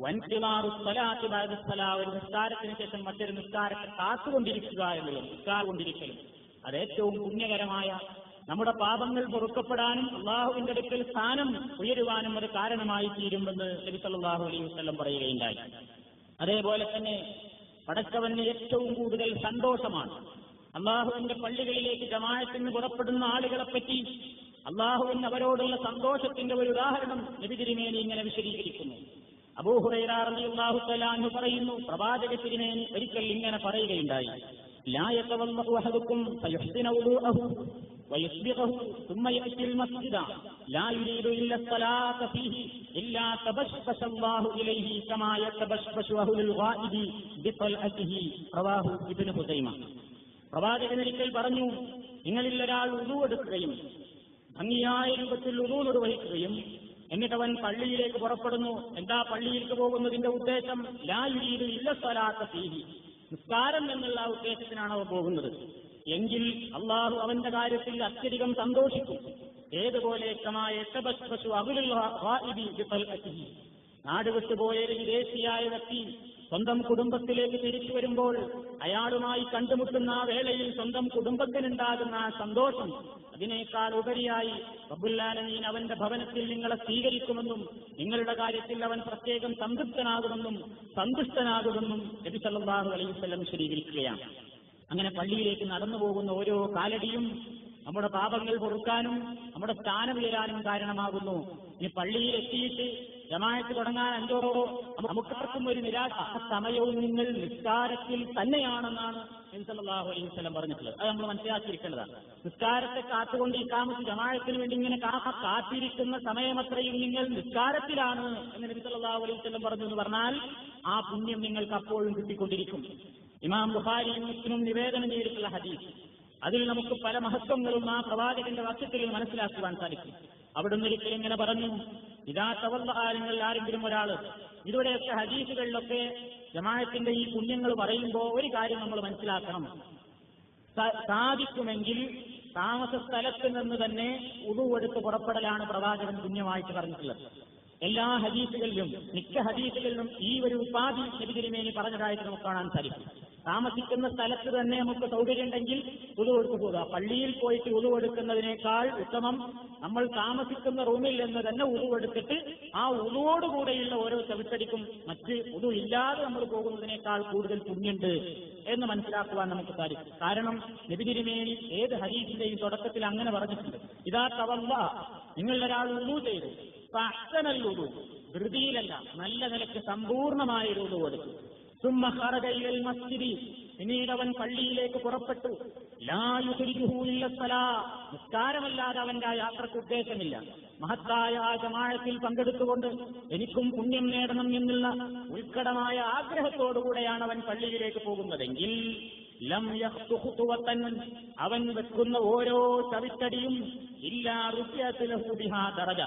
വൻതിലാറു സ്വലാത്തി ബഅദ സ്വലാ, ഒരു നിസ്കാരത്തിന് ശേഷം മറ്റൊരു നിസ്കാരത്തെ കാത്തുകൊണ്ടിരിക്കുക എന്നുള്ളത്, നിസ്കാരം കൊണ്ടിരിക്കലും അത് ഏറ്റവും പുണ്യകരമായ, നമ്മുടെ പാപങ്ങൾ പൊറുക്കപ്പെടാനും അള്ളാഹുവിന്റെ അടുക്കൽ സ്ഥാനം ഉയരുവാനും അത് കാരണമായി തീരുമെന്ന് നബി സല്ലല്ലാഹു അലൈഹി വസല്ലം പറയുകയുണ്ടായി. അതേപോലെ തന്നെ പടച്ചവന് ഏറ്റവും കൂടുതൽ സന്തോഷമാണ് അള്ളാഹുവിന്റെ പള്ളികളിലേക്ക് ജമാഅത്തിന് പുറപ്പെടുന്ന ആളുകളെപ്പറ്റി അള്ളാഹുവിന് അവരോടുള്ള സന്തോഷത്തിന്റെ ഒരു ഉദാഹരണം നബി തിരുമേനി ഇങ്ങനെ വിശദീകരിക്കുന്നു. അബൂ ഹുറൈറ റളിയല്ലാഹു തആല അൻഹു പറയുന്നു, പ്രവാചക തിരുമേനി ഒരിക്കൽ ഇങ്ങനെ പറയുകയുണ്ടായി, ലാ യതവല്ലഹു അഹദുക്കും ഫയുഹ്സിനു വുളൂഅഹു വയസ്ബിഗഹു ثم يأتي المسجد لا يريد إلا الصلاة فيه إلا تبشبش الله إليه كما يتبشبش أهل الغائب بطلعته رواه ابن خزൈമ. പ്രവാചകൻ ഒരിക്കൽ പറഞ്ഞു, നിങ്ങളിൽ ഒരാൾ വുളൂ എടുക്കുകയും ഭംഗിയായ രൂപത്തിൽ വുളൂ നിർവഹിക്കുകയും എന്നിട്ട് അവൻ പള്ളിയിലേക്ക് പുറപ്പെടുന്നു. എന്താ പള്ളിയിലേക്ക് പോകുന്നതിന്റെ ഉദ്ദേശം? ലാ യുരീദു ഇല്ല സ്വലാത്ത ഫീഹി, നിസ്കാരം എന്നുള്ള ഉദ്ദേശത്തിനാണ് അവൻ പോകുന്നത് എങ്കിൽ അള്ളാഹു അവന്റെ കാര്യത്തിൽ അത്യധികം സന്തോഷിക്കും. ഏതുപോലെ നാട് വിട്ടുപോയ ഒരു വിദേശിയായ വ്യക്തി സ്വന്തം കുടുംബത്തിലേക്ക് തിരിച്ചു വരുമ്പോൾ അയാളുമായി കണ്ടുമുട്ടുന്ന ആ വേളയിൽ സ്വന്തം കുടുംബത്തിനുണ്ടാകുന്ന ആ സന്തോഷം, അതിനേക്കാൾ ഉപരിയായി റബ്ബുൽ ആലമീൻ അവന്റെ ഭവനത്തിൽ നിങ്ങളെ സ്വീകരിക്കുമെന്നും നിങ്ങളുടെ കാര്യത്തിൽ അവൻ പ്രത്യേകം സംതൃപ്തനാകുമെന്നും സന്തുഷ്ടനാകുമെന്നും നബി സല്ലല്ലാഹു അലൈഹി വസല്ലം വിശദീകരിക്കുകയാണ്. അങ്ങനെ പള്ളിയിലേക്ക് നടന്നു പോകുന്ന ഓരോ കാലടിയും നമ്മുടെ പാപങ്ങൾ പൊറുക്കാനും നമ്മുടെ സ്ഥാനം ഉയരാനും കാരണമാകുന്നു. ഇനി പള്ളിയിൽ എത്തിയിട്ട് ജമാഅത്ത് തുടങ്ങാൻ അഞ്ചോടോ നമുക്കാർക്കും ഒരു നിരാശ. സമയവും നിങ്ങൾ നിസ്കാരത്തിൽ തന്നെയാണെന്നാണ് നബി സല്ലല്ലാഹു അലൈഹി വസല്ലം പറഞ്ഞിട്ടുള്ളത്. അത് നമ്മൾ മനസ്സിലാക്കിയിരിക്കേണ്ടതാണ്. നിസ്കാരത്തെ കാത്തുകൊണ്ട് ഇഖാമത്ത് ജമാഅത്തിന് വേണ്ടി ഇങ്ങനെ കാത്തിരിക്കുന്ന സമയമത്രയും നിങ്ങൾ നിസ്കാരത്തിലാണ് എന്ന് നബി സല്ലല്ലാഹു അലൈഹി വസല്ലം പറഞ്ഞു എന്ന് പറഞ്ഞാൽ ആ പുണ്യം നിങ്ങൾക്ക് അപ്പോഴും കിട്ടിക്കൊണ്ടിരിക്കും. ഇമാം ബുഖാരിയും മുസ്ലിമും നിവേദനം ചെയ്തിട്ടുള്ള ഹദീസ്, അതിൽ നമുക്ക് പല മഹത്വങ്ങളും ആ പ്രവാചകന്റെ വാക്യത്തിൽ മനസ്സിലാക്കുവാൻ സാധിക്കും. അവിടുന്ന് ഒരിക്കലും ഇങ്ങനെ പറഞ്ഞു, ഇതാ തവല്ലഹാരങ്ങൾ ആരെങ്കിലും ഒരാൾ, ഇവിടെയൊക്കെ ഹദീസുകളിലൊക്കെ ജമാഅത്തിന്റെ ഈ പുണ്യങ്ങൾ പറയുമ്പോൾ ഒരു കാര്യം നമ്മൾ മനസ്സിലാക്കണം. സാധിക്കുമെങ്കിൽ താമസ സ്ഥലത്ത് നിന്ന് തന്നെ ഉളു എടുത്ത് പുറപ്പെടലാണ് പ്രവാചകൻ പുണ്യമായിട്ട് പറഞ്ഞിട്ടുള്ളത്. എല്ലാ ഹദീസുകളിലും മിക്ക ഹദീസുകളിലും ഈ ഒരു ഉപാധി നബി തിരുമേനി പറഞ്ഞതായിട്ട് നമുക്ക് കാണാൻ സാധിക്കും. താമസിക്കുന്ന സ്ഥലത്ത് തന്നെ നമുക്ക് സൗകര്യമുണ്ടെങ്കിൽ ഉളു എടുത്തു പോകുക. പള്ളിയിൽ പോയിട്ട് ഉളു എടുക്കുന്നതിനേക്കാൾ ഉത്തമം നമ്മൾ താമസിക്കുന്ന റൂമിൽ നിന്ന് തന്നെ ഉളു എടുത്തിട്ട് ആ ഉളുവോടുകൂടെയുള്ള ഓരോ ചവിട്ടടിക്കും മറ്റ് ഉളു ഇല്ലാതെ നമ്മൾ പോകുന്നതിനേക്കാൾ കൂടുതൽ പുണ്യുണ്ട് എന്ന് മനസ്സിലാക്കുവാൻ നമുക്ക് സാധിക്കും. കാരണം നബി തിരുമേനി ഏത് ഹദീസിന്റെയും തുടക്കത്തിൽ അങ്ങനെ പറഞ്ഞിട്ടുണ്ട്, ഇതാ തവല്ല, നിങ്ങളൊരാൾ ഉളു ചെയ്തു, അഹ്സനൽ ധൃതിയിലല്ല, നല്ല നിലയ്ക്ക് സമ്പൂർണമായൊരു ഉളു എടുത്തു. സുമ്മ ഖറജ ഇലൽ മസ്ജിദി, പിന്നീട് അവൻ പള്ളിയിലേക്ക് പുറപ്പെട്ടു. ലാ യുഖ്രിജുഹു ഇല്ല സ്വലാ, നിസ്കാരമല്ലാതെ അവന്റെ ആ യാത്രക്ക് ഉദ്ദേശമില്ല. മഹത്തായ ആ ജമാഅത്തിൽ പങ്കെടുത്തുകൊണ്ട് എനിക്കും പുണ്യം നേടണം എന്നുള്ള ഉത്കടമായ ആഗ്രഹത്തോടുകൂടെയാണ് അവൻ പള്ളിയിലേക്ക് പോകുന്നതെങ്കിൽ ലം യഖ്തു ഖുതുവതൻ, അവൻ വെക്കുന്ന ഓരോ ചവിട്ടടിയും ഇല്ലാ റുഫിഅത് ലഹു ബിഹാ ദറജ,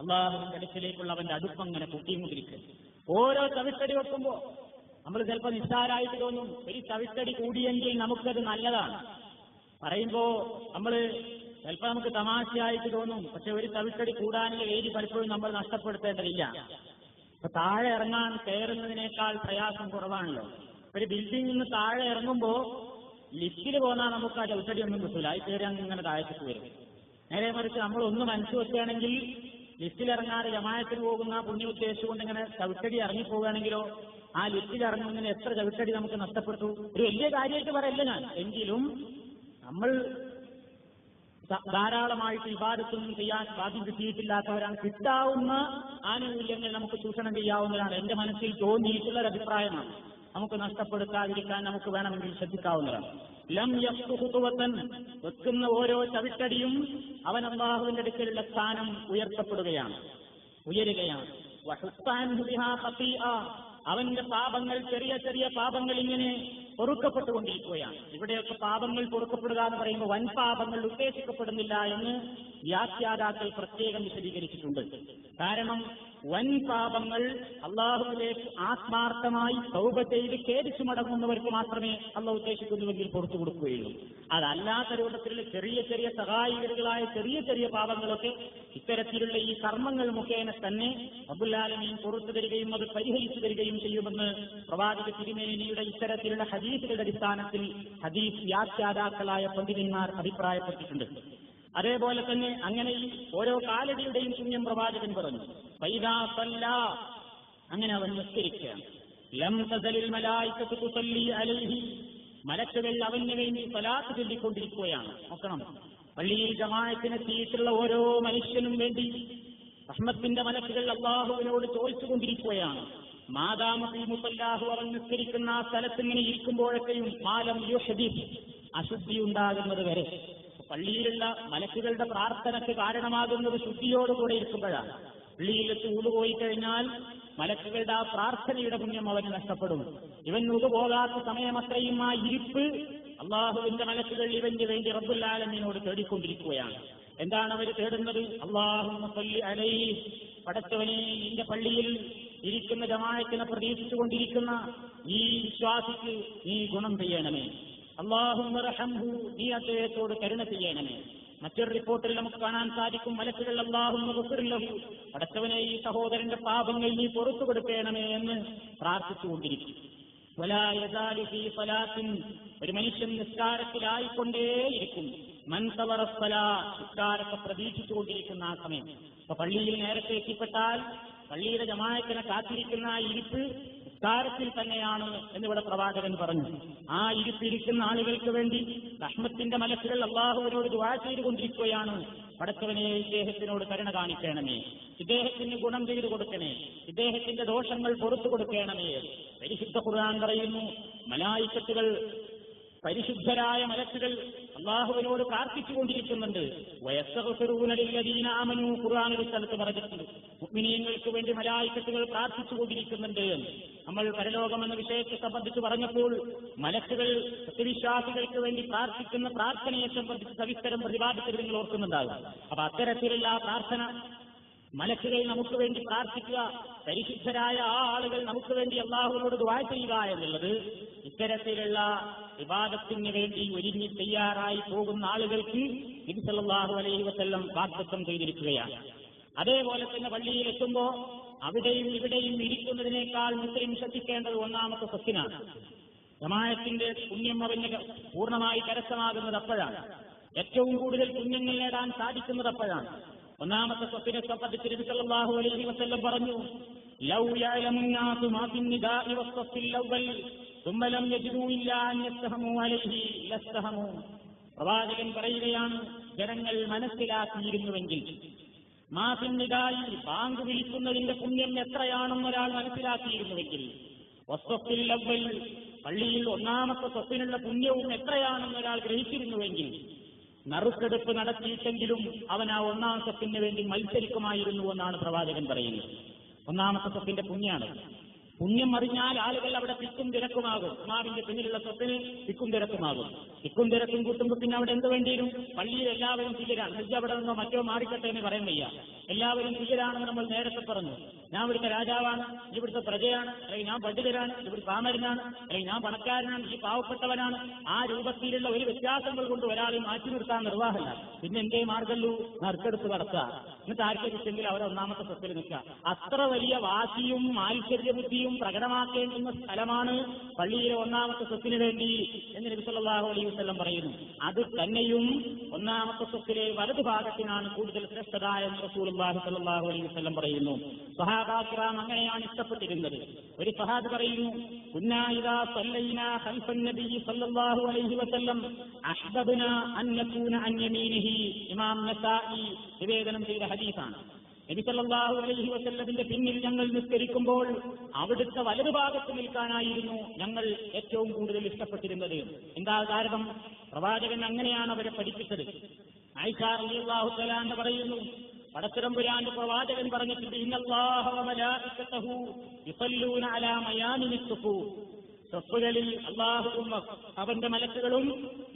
അല്ലാഹുവിന്റെ അടുക്കലേക്കുള്ള അവന്റെ അടുപ്പം അങ്ങനെ കൂട്ടിക്കൊണ്ടിരിക്കും. ഓരോ ചവിട്ടടി വെക്കുമ്പോ നമ്മൾ ചിലപ്പോൾ നിസ്സാരായിട്ട് തോന്നും, ഒരു ചവിട്ടടി കൂടിയെങ്കിൽ നമുക്കത് നല്ലതാണ് പറയുമ്പോ നമ്മൾ ചിലപ്പോൾ നമുക്ക് തമാശയായിട്ട് തോന്നും. പക്ഷെ ഒരു ചവിട്ടടി കൂടാനുള്ള വേദി പലപ്പോഴും നമ്മൾ നഷ്ടപ്പെടുത്തേണ്ടതില്ല. ഇപ്പൊ താഴെ ഇറങ്ങാൻ കയറുന്നതിനേക്കാൾ പ്രയാസം കുറവാണല്ലോ. ഒരു ബിൽഡിംഗിൽ നിന്ന് താഴെ ഇറങ്ങുമ്പോ ലിഫ്റ്റിൽ പോന്നാൽ നമുക്ക് ആ ചവിട്ടടി ഒന്നും കിട്ടൂല, അത് കയറി അങ്ങനെ താഴത്തേക്ക് വരും. നേരെ മറിച്ച് നമ്മൾ ഒന്ന് മനസ്സ് വെക്കുകയാണെങ്കിൽ ലിഫ്റ്റിലിറങ്ങാതെ ജമാഅത്തിന് പോകുന്ന പുണ്യ ഉദ്ദേശിച്ചുകൊണ്ട് ഇങ്ങനെ ചവിട്ടടി ഇറങ്ങിപ്പോവുകയാണെങ്കിലോ ആ ലിഫ്റ്റിൽ ഇറങ്ങുന്നതിന് എത്ര ചവിട്ടടി നമുക്ക് നഷ്ടപ്പെട്ടു. ഒരു വലിയ കാര്യമായിട്ട് പറയല്ല ഞാൻ, എങ്കിലും നമ്മൾ ധാരാളമായിട്ട് ഇബാദത്തൊന്നും ചെയ്യാൻ ഭാഗ്യം കിട്ടിയിട്ടില്ലാത്തവരാണ്. കിട്ടാവുന്ന ആനുകൂല്യങ്ങൾ നമുക്ക് ചൂഷണം ചെയ്യാവുന്നതാണ്. എന്റെ മനസ്സിൽ തോന്നിയിട്ടുള്ള ഒരു അഭിപ്രായമാണ്. നമുക്ക് നഷ്ടപ്പെടുത്താതിരിക്കാൻ നമുക്ക് വേണമെങ്കിൽ ശ്രദ്ധിക്കാവുന്നതാണ്. ലം യഖ്തു ഖുതുവതൻ, വെക്കുന്ന ഓരോ ചവിട്ടടിയും അവൻ അല്ലാഹുവിന്റെ അടുക്കലുള്ള സ്ഥാനം ഉയർത്തപ്പെടുകയാണ്, ഉയരുകയാണ്. വഹുത്താൻഹു ബിഹാ ഖതീഅ, അവന്റെ പാപങ്ങൾ ചെറിയ ചെറിയ പാപങ്ങൾ ഇങ്ങനെ പൊറുക്കപ്പെട്ടുകൊണ്ടിരിക്കുകയാണ്. ഇവിടെയൊക്കെ പാപങ്ങൾ പൊറുക്കപ്പെടുക എന്ന് പറയുമ്പോൾ വൻ പാപങ്ങൾ ഉദ്ദേശിക്കപ്പെടുന്നില്ല എന്ന് വ്യാഖ്യാതാക്കൾ പ്രത്യേകം വിശദീകരിച്ചിട്ടുണ്ട്. കാരണം വൻ പാപങ്ങൾ അള്ളാഹുവിലേക്ക് ആത്മാർത്ഥമായി തൗബ ചെയ്ത് ഖേദിച്ചു മടങ്ങുന്നവർക്ക് മാത്രമേ അള്ളാഹു ഉദ്ദേശിക്കുന്നുവെങ്കിൽ പുറത്തു കൊടുക്കുകയുള്ളൂ. അതല്ലാത്ത രൂപത്തിലുള്ള ചെറിയ ചെറിയ സഹായികളായ ചെറിയ ചെറിയ പാപങ്ങളൊക്കെ ഇത്തരത്തിലുള്ള ഈ കർമ്മങ്ങൾ മുഖേന തന്നെ റബ്ബുൽ ആലമീൻ പുറത്തു തരികയും അത് പരിഹരിച്ചു തരികയും ചെയ്യുമെന്ന് പ്രവാചക തിരുമേനിയുടെ ഇത്തരത്തിലുള്ള ഹദീസുകളുടെ അടിസ്ഥാനത്തിൽ ഹദീസ് വ്യാഖ്യാതാക്കളായ പണ്ഡിതന്മാർ അഭിപ്രായപ്പെട്ടിട്ടുണ്ട്. അതേപോലെ തന്നെ അങ്ങനെ ഈ ഓരോ കാലടിയുടെയും പുണ്യം പ്രവാചകൻ പറഞ്ഞു. ഫൈദാ സല്ലാ, അങ്ങനെ അവൻ നിസ്കരിക്കുകയാണ്. ലം തസലിൽ മലായികത്തു തുസല്ലി അലൈഹി, മലക്കുകൾ അവന് വേണ്ടി സ്വലാത്ത് ചൊല്ലിക്കൊണ്ടിരിക്കുകയാണ്. നോക്കണം, പള്ളിയിൽ ജമാഅത്തിനെത്തിയിട്ടുള്ള ഓരോ മനുഷ്യനും വേണ്ടി റഹ്മത്തിന്റെ മലക്കുകൾ അല്ലാഹുവിനോട് ചോദിച്ചുകൊണ്ടിരിക്കുകയാണ്. മാദാമഫീ മുസല്ലാഹു, അവൻ നിസ്കരിക്കുന്ന ആ സ്ഥലത്ത് ഇങ്ങനെ ഇരിക്കുമ്പോഴൊക്കെയും മാലം യുഹ്ദിസ്, അശുദ്ധി ഉണ്ടാകുന്നത് വരെ. പള്ളിയിലുള്ള മലക്കുകളുടെ പ്രാർത്ഥനയ്ക്ക് കാരണമാകുന്നത് ശുദ്ധിയോടുകൂടെ ഇരിക്കുമ്പോഴാണ്. പള്ളിയിലെത്തി ഉളുപോയി കഴിഞ്ഞാൽ മലക്കുകളുടെ ആ പ്രാർത്ഥനയുടെ പുണ്യം അവന് നഷ്ടപ്പെടും. ഇവൻ ഉളുപോകാത്ത സമയമത്രയും ആ ഇരിപ്പ് അള്ളാഹുവിന്റെ മലക്കുകൾ ഇവന് വേണ്ടി റബ്ബുൽ ആലമീനോട് തേടിക്കൊണ്ടിരിക്കുകയാണ്. എന്താണ് അവർ തേടുന്നത്? അല്ലാഹുമ്മ സല്ലി അലൈഹി, പടച്ചവനെ നിന്റെ പള്ളിയിൽ ഇരിക്കുന്ന ജമാഅത്തിനെ പ്രതീക്ഷിച്ചുകൊണ്ടിരിക്കുന്ന ഈ വിശ്വാസിക്ക് നീ ഗുണം ചെയ്യണമേ. അല്ലാഹുമ്മ റഹംഹു, നീ അദ്ദേഹത്തോട് കരുണ ചെയ്യണമേ. മറ്റൊരു റിപ്പോർട്ടിൽ നമുക്ക് കാണാൻ സാധിക്കും, മലക്കുകൾ അല്ലാഹുമ്മ ഗഫിർ ലഹു, പടച്ചവനെ ഈ സഹോദരന്റെ പാപങ്ങൾ നീ പുറത്തു കൊടുക്കണമേ എന്ന് പ്രാർത്ഥിച്ചുകൊണ്ടിരിക്കും. വലാ യസാലു ഫീ സലാത്തിൻ, ഒരു മനുഷ്യൻ നിസ്കാരത്തിലായിക്കൊണ്ടേയിരിക്കും. മൻ തവറ സലാ, നിസ്കാരത്തെ പ്രതീക്ഷിച്ചുകൊണ്ടിരിക്കുന്ന ആ സമയം. അപ്പൊ പള്ളിയിൽ നേരത്തെ എത്തിപ്പെട്ടാൽ പള്ളിയുടെ ജമാഅത്തിനെ കാത്തിരിക്കുന്ന ആ ഇരിപ്പ് നിസ്കാരത്തിൽ തന്നെയാണ് എന്നിവിടെ പ്രവാചകൻ പറഞ്ഞു. ആ ഇരുത്തിരിക്കുന്ന ആളുകൾക്ക് വേണ്ടി റഹ്മത്തിന്റെ മലക്കുകൾ അള്ളാഹുവിനോട് ദുആ ചെയ്തുകൊണ്ടിരിക്കുകയാണ്. പടച്ചവനെ, ഇദ്ദേഹത്തിനോട് കരുണ കാണിക്കണമേ, ഇദ്ദേഹത്തിന് ഗുണം ചെയ്തു കൊടുക്കണേ, ഇദ്ദേഹത്തിന്റെ ദോഷങ്ങൾ പുറത്തു കൊടുക്കണമേ. പരിശുദ്ധ ഖുർആൻ പറയുന്നു, മലായിക്കത്തുകൾ, പരിശുദ്ധരായ മലക്കുകൾ അള്ളാഹുവിനോട് പ്രാർത്ഥിച്ചുകൊണ്ടിരിക്കുന്നുണ്ട്. ഖുർആൻ ഒരു സ്ഥലത്ത് പറഞ്ഞിട്ടുണ്ട്, മുഅ്മിനീങ്ങൾക്ക് വേണ്ടി മലായിക്കത്തുകൾ പ്രാർത്ഥിച്ചുകൊണ്ടിരിക്കുന്നുണ്ട്. നമ്മൾ പരലോകം എന്ന വിഷയത്തെ സംബന്ധിച്ച് പറഞ്ഞപ്പോൾ മലക്കുകൾ സത്യവിശ്വാസികൾക്ക് വേണ്ടി പ്രാർത്ഥിക്കുന്ന പ്രാർത്ഥനയെ സംബന്ധിച്ച് സവിസ്തരം പ്രതിപാദിച്ചത് നിങ്ങൾ ഓർക്കുന്നുണ്ടാകും. അപ്പൊ അത്തരത്തിലുള്ള പ്രാർത്ഥന മലക്കുകൾ നമുക്ക് വേണ്ടി പ്രാർത്ഥിക്കുക, പരിശുദ്ധരായ ആ ആളുകൾ നമുക്ക് വേണ്ടി അള്ളാഹുവിനോട് ദുആ ചെയ്യുക എന്നുള്ളത് ഇത്തരത്തിലുള്ള ഇബാദത്തിന് വേണ്ടി ഒരുങ്ങി തയ്യാറായി പോകുന്ന ആളുകൾക്ക് നബി സല്ലല്ലാഹു അലൈഹി വസല്ലം വാഗ്ദത്തം ചെയ്തിരിക്കുകയാണ്. അതേപോലെ തന്നെ പള്ളിയിൽ എത്തുമ്പോൾ അവിടെയും ഇവിടെയും ഇരിക്കുന്നതിനേക്കാൾ മുസ്ലിം ശ്രദ്ധിക്കേണ്ടത് ഒന്നാമത്തെ സ്വത്തിനാണ്. ജമാഅത്തിന്റെ പുണ്യം അവന് പൂർണ്ണമായി കരസ്ഥമാകുന്നത് അപ്പോഴാണ്. ഏറ്റവും കൂടുതൽ പുണ്യങ്ങൾ നേടാൻ സാധിക്കുന്നത് അപ്പോഴാണ്. ഒന്നാമത്തെ സ്വത്തിനെ സംബന്ധിച്ച് നബി സല്ലല്ലാഹു അലൈഹി വസല്ലം പറഞ്ഞു, ലൗ യഅലമുന്നാസു മാ ഫിന്നിദാഇ വസ്സഫിൽ അവ്വൽ ثم لم يجدوا إلا أن يستهموا عليه لستهموا. പ്രവാചകൻ പറയുകയാണ്, ജനങ്ങൾ മനസ്സിലാക്കിയിരുന്നുവെങ്കിൽ മാ ഫിന്നിദാഇ, ബാങ്ക് വിളിക്കുന്നതിന്റെ പുണ്യം എത്രയാണെന്ന് ഒരാൾ മനസ്സിലാക്കിയിരുന്നുവെങ്കിൽ, വസ്സഫിൽ അവ്വൽ, പള്ളിയിൽ ഒന്നാമത്തെ സ്വത്തിനുള്ള പുണ്യവും എത്രയാണെന്ന് ഒരാൾ ഗ്രഹിച്ചിരുന്നുവെങ്കിൽ, നറുക്കെടുപ്പ് നടത്തിയിട്ടെങ്കിലും അവൻ ആ ഒന്നാം സ്വത്തിന് വേണ്ടി മത്സരിക്കുമായിരുന്നു എന്നാണ് പ്രവാചകൻ പറയുന്നത്. ഒന്നാമത്തെ സ്വത്തിന്റെ പുണ്യാണ്. പുണ്യം അറിഞ്ഞാൽ ആളുകൾ അവിടെ തിക്കും തിരക്കുമാകും. ഇമാമിന്റെ പിന്നിലുള്ള സ്വത്തിന് തിക്കും തിരക്കുമാകും. തിക്കും തിരക്കും കൂട്ടുമ്പോൾ പിന്നെ അവിടെ എന്ത് വേണ്ടിയും പള്ളിയിൽ എല്ലാവരും തുല്യരാണ്. ഹജ്ജ് അവിടെ നിന്നോ മറ്റോ മാറിക്കട്ടെ എന്ന് പറയാൻ വയ്യ. എല്ലാവരും തുല്യരാണെന്ന് നമ്മൾ നേരത്തെ പറഞ്ഞു. ഞാൻ ഇവിടുത്തെ രാജാവാണ്, ഇവിടുത്തെ പ്രജയാണ്, അല്ലെങ്കിൽ ഞാൻ പണ്ഡിതരാണ്, ഇവിടെ പാമരനാണ്, അല്ലെങ്കിൽ ഞാൻ പണക്കാരനാണ്, ഈ പാവപ്പെട്ടവനാണ്. ആ രൂപത്തിലുള്ള ഒരു വ്യത്യാസങ്ങൾ കൊണ്ട് ഒരാളെ മാറ്റി നിർത്താൻ നിർവാഹമില്ല. പിന്നെ എന്തേ മാർഗല്ലൂ, നറുക്കെടുത്ത് നടത്തുക, എന്നിട്ട് ആർക്കെങ്കിൽ അവരെ ഒന്നാമത്തെ സ്വത്തിൽ നിൽക്കുക. അത്ര വലിയ വാശിയും മാത്സര്യ ബുദ്ധിയും പ്രകടമാക്കേണ്ടുന്ന സ്ഥലമാണ് പള്ളിയിലെ ഒന്നാമത്തെ സ്വത്തിന് വേണ്ടി എന്ന് നബി സല്ലല്ലാഹു അലൈഹി വസല്ലം പറയുന്നു. അത് തന്നെയും ഒന്നാമത്തെ സ്വത്തിലെ വലതുഭാഗത്തിനാണ് കൂടുതൽ ശ്രേഷ്ഠത എന്ന് റസൂലുള്ളാഹി സ്വല്ലല്ലാഹു അലൈഹി വസല്ലം പറയുന്നു. സ്വഹാബാക്കിറാം അങ്ങനെയാണ് ഇഷ്ടപ്പെട്ടിരുന്നത്. ഒരു സ്വഹാബി പറയുന്നു, കുന്നാ ഇദാ സല്ലൈനാ ഖൽഫൻ നബി സല്ലല്ലാഹു അലൈഹി വസല്ലം അഹ്ബബ്നാ അൻ നകൂന അൻ യമീനിഹി. ഇമാം നസാഇ നിവേദനം ചെയ്ത ഹദീസാണ്. നബി സല്ലല്ലാഹു അലൈഹി വസല്ലമിന്റെ പിന്നിൽ ഞങ്ങൾ നിസ്കരിക്കുമ്പോൾ അവിടുത്തെ വലതുഭാഗത്ത് നിൽക്കാനായിരുന്നു ഞങ്ങൾ ഏറ്റവും കൂടുതൽ ഇഷ്ടപ്പെട്ടിരുന്നത്. എന്താ കാരണം? പ്രവാചകൻ അങ്ങനെയാണ് അവരെ പഠിപ്പിച്ചത്. ആയിഷ റളിയല്ലാഹു തആല അൻഹ പറയുന്നു, പടച്ചതമ്പുരാന്റെ പ്രവാചകൻ പറഞ്ഞിട്ടുണ്ട്, ഇന്നല്ലാഹ വ മലായികതഹു യുസല്ലൂന അലാ മയാമിനിസ് സുഫൂഫ്. സ്വപ്പുകളിൽ അല്ലാഹുവും അവന്റെ മലക്കുകളും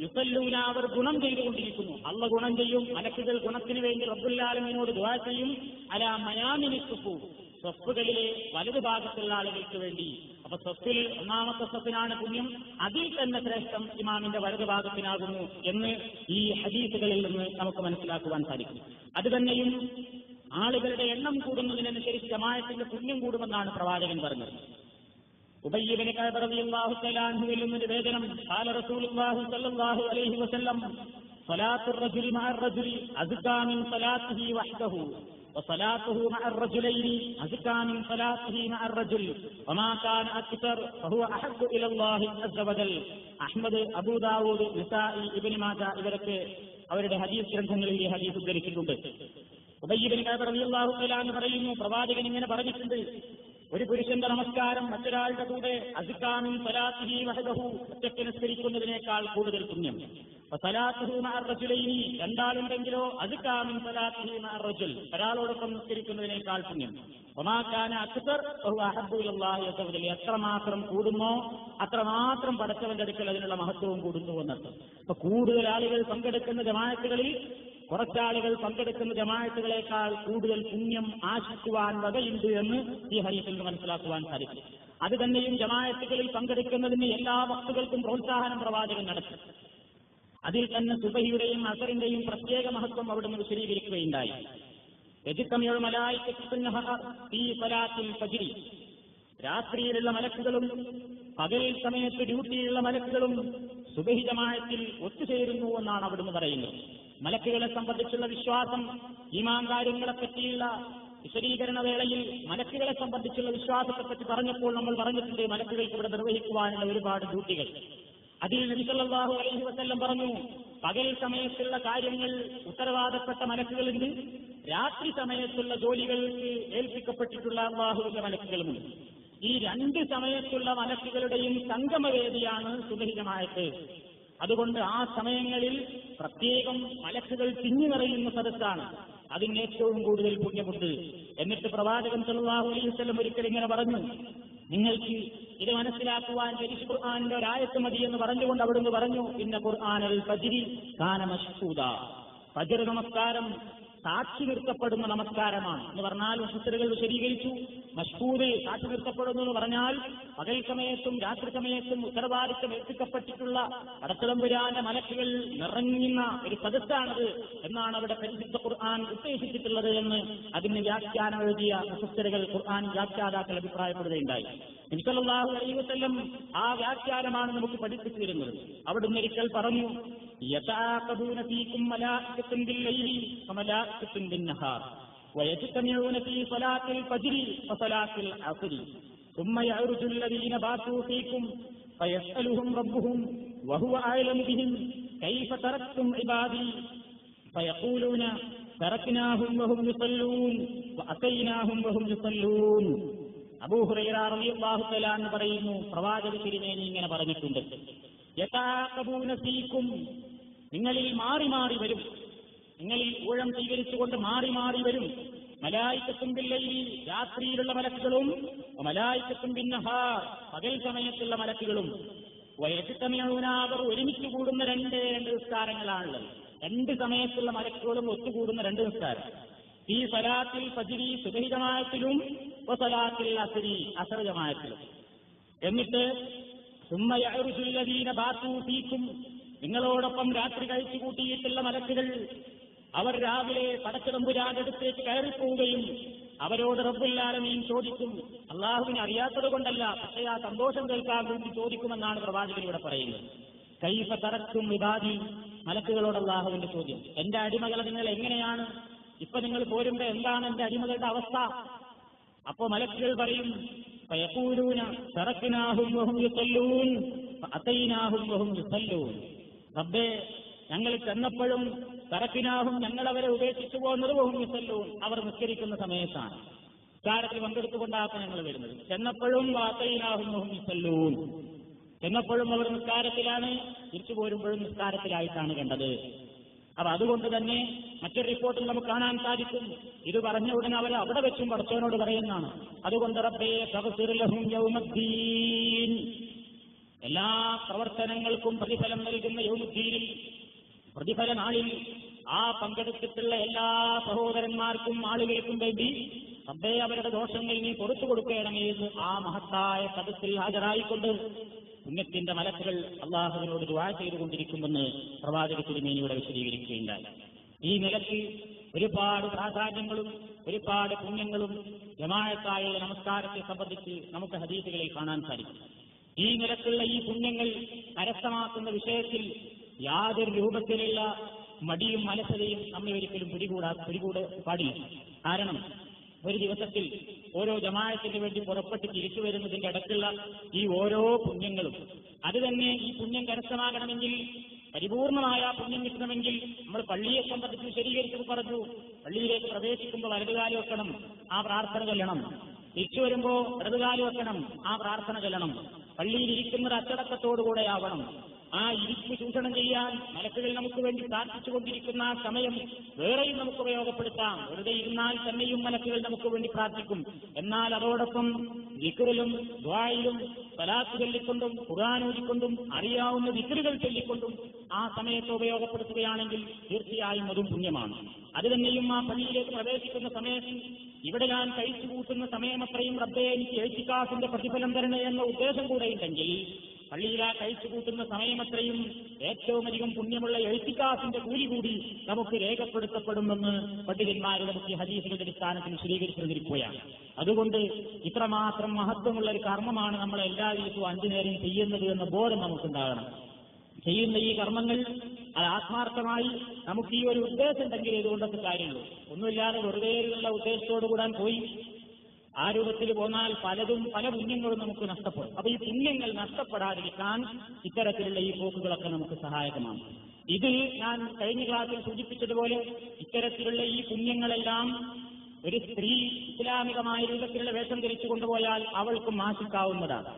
യുസല്ലൂന, അവർ ഗുണം ചെയ്തുകൊണ്ടിരിക്കുന്നു. അല്ലാഹു ഗുണം ചെയ്യും, മലക്കുകൾ ഗുണത്തിന് വേണ്ടി റബ്ബുൽ ആലമീനോട് ദുആ ചെയ്യും. അലാ മയാമിനിസ് സുഫൂഫ്, സ്വപ്പുകളിലെ വലതുഭാഗത്തുള്ള ആളുകൾക്ക് വേണ്ടി. അപ്പൊ സ്വത്തിൽ ഒന്നാമത്തെ സ്വത്തിനാണ് പുണ്യം, അതിൽ തന്നെ ശ്രേഷ്ഠം ഇമാമിന്റെ വലതുഭാഗത്തിനാകുന്നു എന്ന് ഈ ഹദീസുകളിൽ നിന്ന് നമുക്ക് മനസ്സിലാക്കുവാൻ സാധിക്കും. അത് തന്നെയും ആളുകളുടെ എണ്ണം കൂടുന്നതിനനുസരിച്ച് ജമാഅത്തിന്റെ പുണ്യം കൂടുമെന്നാണ് പ്രവാചകൻ പറഞ്ഞത്. ഉബയ്യ് ഇബ്നു കഅബ് റളിയല്ലാഹു തആല അൻഹുവിൽ നിന്ന് നിവേദനം, ഖാല റസൂലുള്ളാഹി സ്വല്ലല്ലാഹു അലൈഹി വസല്ലം, സ്വലാത്തുർ റജുലി മഅർ റജുലി അസ്കാ മിൻ സ്വലാത്തിഹി വഹ്ദഹു വസലാത്തുഹു മഅർ റജുലൈനി അസ്കാ മിൻ സ്വലാത്തിഹി മഅർ റജുൽ വമാ കാന അക്തർ ഫഹുവ അഹബ്ബു ഇലല്ലാഹി അസ്സ വജൽ. അഹ്മദ്, അബൂ ദാവൂദ്, നസാഇ, ഇബ്നു മാജ ഇവരൊക്കെ അവരുടെ ഹദീസ് ഗ്രന്ഥങ്ങളിൽ ഈ ഹദീസ് ഉദ്ധരിച്ചിട്ടുണ്ട്. ഉബയ്യ് ഇബ്നു കഅബ് റളിയല്ലാഹു തആല അൻഹു പറയുന്നു, പ്രവാചകൻ ഇങ്ങനെ പറഞ്ഞിട്ടുണ്ട്, ഒരു പുരുഷന്റെ നമസ്കാരം മറ്റൊരാളുടെ കൂടെ അസ്കാ മിൻ സ്വലാത്തിഹി വഹദഹു, ഒറ്റയ്ക്ക് നിസ്കരിക്കുന്നതിനേക്കാൾ കൂടുതൽ പുണ്യം. വസലാത്തുഹു മഅർ റജുലൈനി, രണ്ടാളുണ്ടെങ്കിലോ അസ്കാ മിൻ സ്വലാത്തിഹി മഅർ റജുൽ, ഒരാളോടൊപ്പം നിസ്കരിക്കുന്നതിനേക്കാൾ പുണ്യം. വമാ കാന അക്തർ ഫഹുവ അഹബ്ബു ഇലല്ലാഹി അസ്സ വജൽ, എത്രമാത്രം കൂടുന്നോ അത്രമാത്രം പടച്ചവന്റെ അടുക്കൽ അതിനുള്ള മഹത്വവും കൂടുന്നു എന്നർത്ഥം. അപ്പൊ കൂടുതൽ ആളുകൾ പങ്കെടുക്കുന്ന ജമാഅത്തുകളിൽ കുറച്ചാളുകൾ പങ്കെടുക്കുന്ന ജമാഅത്തുകളെക്കാൾ കൂടുതൽ പുണ്യം ആശിക്കുവാൻ വകയുണ്ട് എന്ന് ഈ ഹദീസിൽ നിന്ന് മനസ്സിലാക്കുവാൻ സാധിക്കും. അത് തന്നെയും ജമാഅത്തുകളിൽ പങ്കെടുക്കുന്നതിന് എല്ലാ വക്തുകൾക്കും പ്രോത്സാഹനം പ്രവാചകൻ നടത്തി. അതിൽ തന്നെ സുബഹിയുടെയും അസറിന്റെയും പ്രത്യേക മഹത്വം അവിടുന്ന് വിശദീകരിക്കുകയുണ്ടായി. യജ്തമിഉൽ മലായികത്തു ഫീ സ്വലാത്തിൽ ഫജ്രി, രാത്രിയിലുള്ള മലക്കുകളും പകൽ സമയത്ത് ഡ്യൂട്ടിയുള്ള മലക്കുകളും സുബഹി ജമാഅത്തിൽ ഒത്തുചേരുന്നു എന്നാണ് അവിടുന്ന് പറയുന്നത്. മലക്കുകളെ സംബന്ധിച്ചുള്ള വിശ്വാസം, ഈമാൻ കാര്യങ്ങളെപ്പറ്റിയുള്ള വിശദീകരണ വേളയിൽ മലക്കുകളെ സംബന്ധിച്ചുള്ള വിശ്വാസത്തെപ്പറ്റി പറഞ്ഞപ്പോൾ നമ്മൾ പറഞ്ഞിട്ടുണ്ട്, മലക്കുകൾക്ക് ഇവിടെ നിർവഹിക്കുവാനുള്ള ഒരുപാട് ഡ്യൂട്ടികൾ. അതിൽ നബി സല്ലല്ലാഹു അലൈഹി വസല്ലം പറഞ്ഞു, പകൽ സമയത്തുള്ള കാര്യങ്ങൾ ഉത്തരവാദപ്പെട്ട മലക്കുകളുണ്ട്, രാത്രി സമയത്തുള്ള ജോലികൾക്ക് ഏൽപ്പിക്കപ്പെട്ടിട്ടുള്ള അല്ലാഹുവിന്റെ മലക്കുകളുമുണ്ട്. ഈ രണ്ട് സമയത്തുള്ള മലക്കുകളുടെയും സംഗമവേദിയാണ് സുബഹി ജമാഅത്ത്. അതുകൊണ്ട് ആ സമയങ്ങളിൽ പ്രത്യേകം മലക്കുകൾ തിങ്ങി നിറയുന്ന സദസ്സാണ്, അതിന് ഏറ്റവും കൂടുതൽ പുണ്യമുണ്ട്. എന്നിട്ട് പ്രവാചകൻ സല്ലല്ലാഹു അലൈഹി വസല്ലം ഒരിക്കൽ ഇങ്ങനെ പറഞ്ഞു, നിങ്ങൾക്ക് ഇത് മനസ്സിലാക്കുവാൻ പരിശുദ്ധ ഖുർആനിന്റെ ഒരായത്ത് മതി എന്ന് പറഞ്ഞുകൊണ്ട് അവിടുന്ന് പറഞ്ഞു, ഇന്ന ഖുർആനൽ ഫജ്രി കാന മശ്ഹൂദ, ഫജ്ർ നമസ്കാരം സാക്ഷി നിർത്തപ്പെടുന്ന നമസ്കാരമാണ് എന്ന് പറഞ്ഞാൽ മുഫസ്സിറുകൾ വിശദീകരിച്ചു. മശ്ഹൂദ് സാക്ഷി നിർത്തപ്പെടുന്നു എന്ന് പറഞ്ഞാൽ പകൽ സമയത്തും രാത്രി സമയത്തും ഉത്തരവാദിത്തം ഏൽപ്പിക്കപ്പെട്ടിട്ടുള്ള പടച്ചതമ്പുരാന്റെ മലക്കുകൾ നിറഞ്ഞുന്ന ഒരു സദസ്സാണത് എന്നാണ് അവിടെ പരിശുദ്ധ ഖുർആൻ ഉദ്ദേശിച്ചിട്ടുള്ളത് എന്ന് അതിന് വ്യാഖ്യാനം എഴുതിയ മുഫസ്സിറുകൾ, ഖുർആൻ വ്യാഖ്യാതാക്കൾ അഭിപ്രായപ്പെടുകയുണ്ടായി. നബി സല്ലല്ലാഹു അലൈഹി വസല്ലം ആ വ്യാഖ്യാനമാണ് നമുക്ക് പഠിപ്പിച്ചു തരുന്നത്. അവിടുന്ന് ഒരിക്കൽ പറഞ്ഞു, യതആഖബൂന ഫീകും മലായികത്തുൻ ബില്ലൈലി വമലായികത്തുൻ ബിന്നഹാർ വയജ്തമിഊന ഫീ സ്വലാത്തിൽ ഫജ്രി വസലാത്തിൽ അസ്രി ثم يعرج الذين باتوا فيكم فيسألهم ربهم وهو أعلم بهم كيف تركتم عبادي فيقولون تركناهم وهم يصلون وأتيناهم وهم يصلون. അബൂ ഹുറൈറ റളിയല്ലാഹു തആല എന്ന് പറയുന്നു, പ്രവാചക തിരുമേനി ഇങ്ങനെ പറഞ്ഞിട്ടുണ്ട്, യതആഖബൂന ഫീകും, നിങ്ങളിൽ മാറി മാറി വരും, നിങ്ങളിൽ ഊഴം സ്വീകരിച്ചുകൊണ്ട് മാറി മാറി വരും, മലായികത്തുൻ ബില്ലൈലി, രാത്രിയിലുള്ള മലക്കുകളും, മലായികത്തുൻ ബിന്നഹാർ, പകൽ സമയത്തുള്ള മലക്കുകളും, വയജ്തമിഊന, അവർ ഒരുമിച്ച് കൂടുന്ന രണ്ട് നിസ്കാരങ്ങളാണുള്ളത്. രണ്ട് സമയത്തുള്ള മലക്കുകളും ഒത്തുകൂടുന്ന രണ്ട് നിസ്കാരം. ഈ സലാത്തിൽ ഫജ്രി സുബഹി ജമാഅത്തിലും വസലാത്തിൽ അസ്രി അസ്ർ ജമാഅത്തിലും. എന്നിട്ട് സുമ്മ യഅ്റുജുൽ ലദീന ബാതു ഫീകും, നിങ്ങളോടൊപ്പം രാത്രി കഴിച്ചു കൂട്ടിയിട്ടുള്ള മലക്കുകൾ അവർ രാവിലെ പടച്ചതമ്പുരാന്റെ അടുത്തേക്ക് കയറിപ്പോവുകയും അവരോട് റബ്ബുൽ ആലമീൻ ചോദിക്കും. അള്ളാഹുവിനെ അറിയാത്തത് കൊണ്ടല്ല, പക്ഷേ ആ സന്തോഷം കേൾക്കാൻ വേണ്ടി ചോദിക്കുമെന്നാണ് പ്രവാചകൻ ഇവിടെ പറയുന്നത്. കൈഫ തറക്കും ഇബാദി, മലക്കുകളോട് അള്ളാഹുവിന്റെ ചോദ്യം, എന്റെ അടിമകളെ നിങ്ങൾ എങ്ങനെയാണ് ഇപ്പൊ നിങ്ങൾ പോരുമ്പോ എന്താണ് എന്റെ അടിമകളുടെ അവസ്ഥ? അപ്പോ മലക്കുകൾ പറയും, ഫയഖൂലൂന തറക്നാഹും വഹും യുസല്ലൂൻ ഫഅതൈനാഹും വഹും യുസല്ലൂൻ, റബ്ബേ ഞങ്ങൾ ചെന്നപ്പോഴും തറക്കിനാഹും, ഞങ്ങൾ അവരെ ഉപേക്ഷിച്ചു പോകുന്നത് വഹും യുസല്ലൂൻ, അവർ നിസ്കരിക്കുന്ന സമയത്താണ്, നിസ്കാരത്തിൽ പങ്കെടുത്തുകൊണ്ടാണ് ഞങ്ങൾ വരുന്നത്. ചെന്നപ്പോഴും ഫഅതൈനാഹും വഹും യുസല്ലൂൻ, ചെന്നപ്പോഴും അവർ നിസ്കാരത്തിലാണ്, തിരിച്ചു പോരുമ്പോഴും നിസ്കാരത്തിലായിട്ടാണ് കണ്ടത്. അപ്പൊ അതുകൊണ്ട് തന്നെ മറ്റൊരു റിപ്പോർട്ടിൽ നമുക്ക് കാണാൻ സാധിക്കും, ഇത് പറഞ്ഞ ഉടനെ അവർ അവിടെ വെച്ചും പടച്ചവനോട് പറയുന്നതാണ്, അതുകൊണ്ട് റബ്ബേ ഫഗ്ഫിർ ലഹും യൗമദ്ദീൻ, എല്ലാ പ്രവർത്തനങ്ങൾക്കും പ്രതിഫലം നൽകുന്ന യൗമുദ്ദീനിൽ, പ്രതിഫല നാളിൽ ആ പങ്കെടുത്തിട്ടുള്ള എല്ലാ സഹോദരന്മാർക്കും ആളുകൾക്കും വേണ്ടി റബ്ബേ അവരുടെ ദോഷങ്ങൾ നീ പുറത്തു കൊടുക്കണമേ എന്ന് ആ മഹത്തായ സദസ്സിൽ ഹാജരായിക്കൊണ്ട് പുണ്യത്തിന്റെ മലക്കുകൾ അള്ളാഹുവിനോട് ദുആ ചെയ്തുകൊണ്ടിരിക്കുമെന്ന് പ്രവാചക തിരുമേനിയുടെ വിശദീകരിക്കുകയുണ്ടായി. ഈ നിലയ്ക്ക് ഒരുപാട് പ്രാധാന്യങ്ങളും ഒരുപാട് പുണ്യങ്ങളും ജമാഅത്തായുള്ള നമസ്കാരത്തെ സംബന്ധിച്ച് നമുക്ക് ഹദീസുകളിൽ കാണാൻ സാധിക്കും. ഈ നിലക്കുള്ള ഈ പുണ്യങ്ങൾ കരസ്ഥമാക്കുന്ന വിഷയത്തിൽ യാതൊരു രൂപത്തിലുള്ള മടിയും അലസതയും നമ്മെ ഒരിക്കലും പിടികൂട പാടില്ല. കാരണം ഒരു ദിവസത്തിൽ ഓരോ ജമാഅത്തിന് വേണ്ടി പുറപ്പെട്ട് തിരിച്ചു വരുന്നതിന്റെ അടുത്തുള്ള ഈ ഓരോ പുണ്യങ്ങളും, അത് തന്നെ ഈ പുണ്യം കരസ്ഥമാകണമെങ്കിൽ, പരിപൂർണമായ പുണ്യം കിട്ടണമെങ്കിൽ നമ്മൾ പള്ളിയെ സംബന്ധിച്ച് വിശദീകരിച്ചത് പറഞ്ഞു. പള്ളിയിലേക്ക് പ്രവേശിക്കുമ്പോൾ വലതുകാലി വെക്കണം, ആ പ്രാർത്ഥന ചൊല്ലണം. തിരിച്ചു വരുമ്പോൾ ഇടതുകാലി വെക്കണം, ആ പ്രാർത്ഥന ചൊല്ലണം. പള്ളിയിൽ ഇരിക്കുന്നത് അച്ചടക്കത്തോടുകൂടെ ആവണം. ആ ഇരിപ്പ് ചൂഷണം ചെയ്യാൻ മലക്കുകൾ നമുക്ക് വേണ്ടി പ്രാർത്ഥിച്ചുകൊണ്ടിരിക്കുന്ന ആ സമയം വേറെയും നമുക്ക് ഉപയോഗപ്പെടുത്താം. വെറുതെ ഇരുന്നാൽ തന്നെയും മലക്കുകൾ നമുക്ക് വേണ്ടി പ്രാർത്ഥിക്കും. എന്നാൽ അതോടൊപ്പം ദിക്റിലും ദുആയിലും സ്വലാത്ത് ചൊല്ലിക്കൊണ്ടും ഖുർആൻ ഓതിക്കൊണ്ടും അറിയാവുന്ന ദിക്റുകൾ ചൊല്ലിക്കൊണ്ടും ആ സമയത്ത് ഉപയോഗപ്പെടുത്തുകയാണെങ്കിൽ തീർച്ചയായും അതും പുണ്യമാണ്. അത് തന്നെയും ആ പള്ളിയിലേക്ക് പ്രവേശിക്കുന്ന സമയത്ത് ഇവിടെ ഞാൻ കഴിച്ചു കൂട്ടുന്ന സമയം അത്രയും റബ്ബേ എനിക്ക് ഇഅ്തികാഫിന്റെ പ്രതിഫലം തരണേ എന്ന ഉദ്ദേശം കൂടെ ഉണ്ടെങ്കിൽ പള്ളിയിലാ കഴിച്ചു കൂട്ടുന്ന സമയമത്രയും ഏറ്റവും അധികം പുണ്യമുള്ള ഇഅ്തികാഫിന്റെ കൂലി കൂടി നമുക്ക് രേഖപ്പെടുത്തപ്പെടുമെന്ന് പണ്ഡിതന്മാർ നമുക്ക് ഈ ഹദീസുകളുടെ അടിസ്ഥാനത്തിൽ വിശദീകരിച്ചിരിക്കുകയാണ്. അതുകൊണ്ട് ഇത്രമാത്രം മഹത്വമുള്ള ഒരു കർമ്മമാണ് നമ്മൾ എല്ലാ ദിവസവും 5 നേരം ചെയ്യുന്നത് എന്ന ബോധം നമുക്കുണ്ടാകണം. ചെയ്യുന്ന ഈ കർമ്മങ്ങൾ അത് ആത്മാർത്ഥമായി നമുക്ക് ഈ ഒരു ഉദ്ദേശം ഉണ്ടെങ്കിൽ ഇതുകൊണ്ടൊക്കെ കാര്യമുള്ളൂ. ഒന്നുമില്ലാതെ വെറുതെ ഉള്ള ഉദ്ദേശത്തോടു കൂടാൻ പോയി ആ രൂപത്തിൽ പോന്നാൽ പല പുണ്യങ്ങളും നമുക്ക് നഷ്ടപ്പെടും. അപ്പൊ ഈ പുണ്യങ്ങൾ നഷ്ടപ്പെടാതിരിക്കാൻ ഇത്തരത്തിലുള്ള ഈ പോക്കുകളൊക്കെ നമുക്ക് സഹായകമാണ്. ഇതിൽ ഞാൻ കഴിഞ്ഞ ക്ലാസ്സിൽ സൂചിപ്പിച്ചതുപോലെ ഇത്തരത്തിലുള്ള ഈ പുണ്യങ്ങളെല്ലാം ഒരു സ്ത്രീ ഇസ്ലാമികമായ രൂപത്തിലുള്ള വേഷം ധരിച്ചു കൊണ്ടുപോയാൽ അവൾക്കും ആശിക്കാവുന്നതാണ്.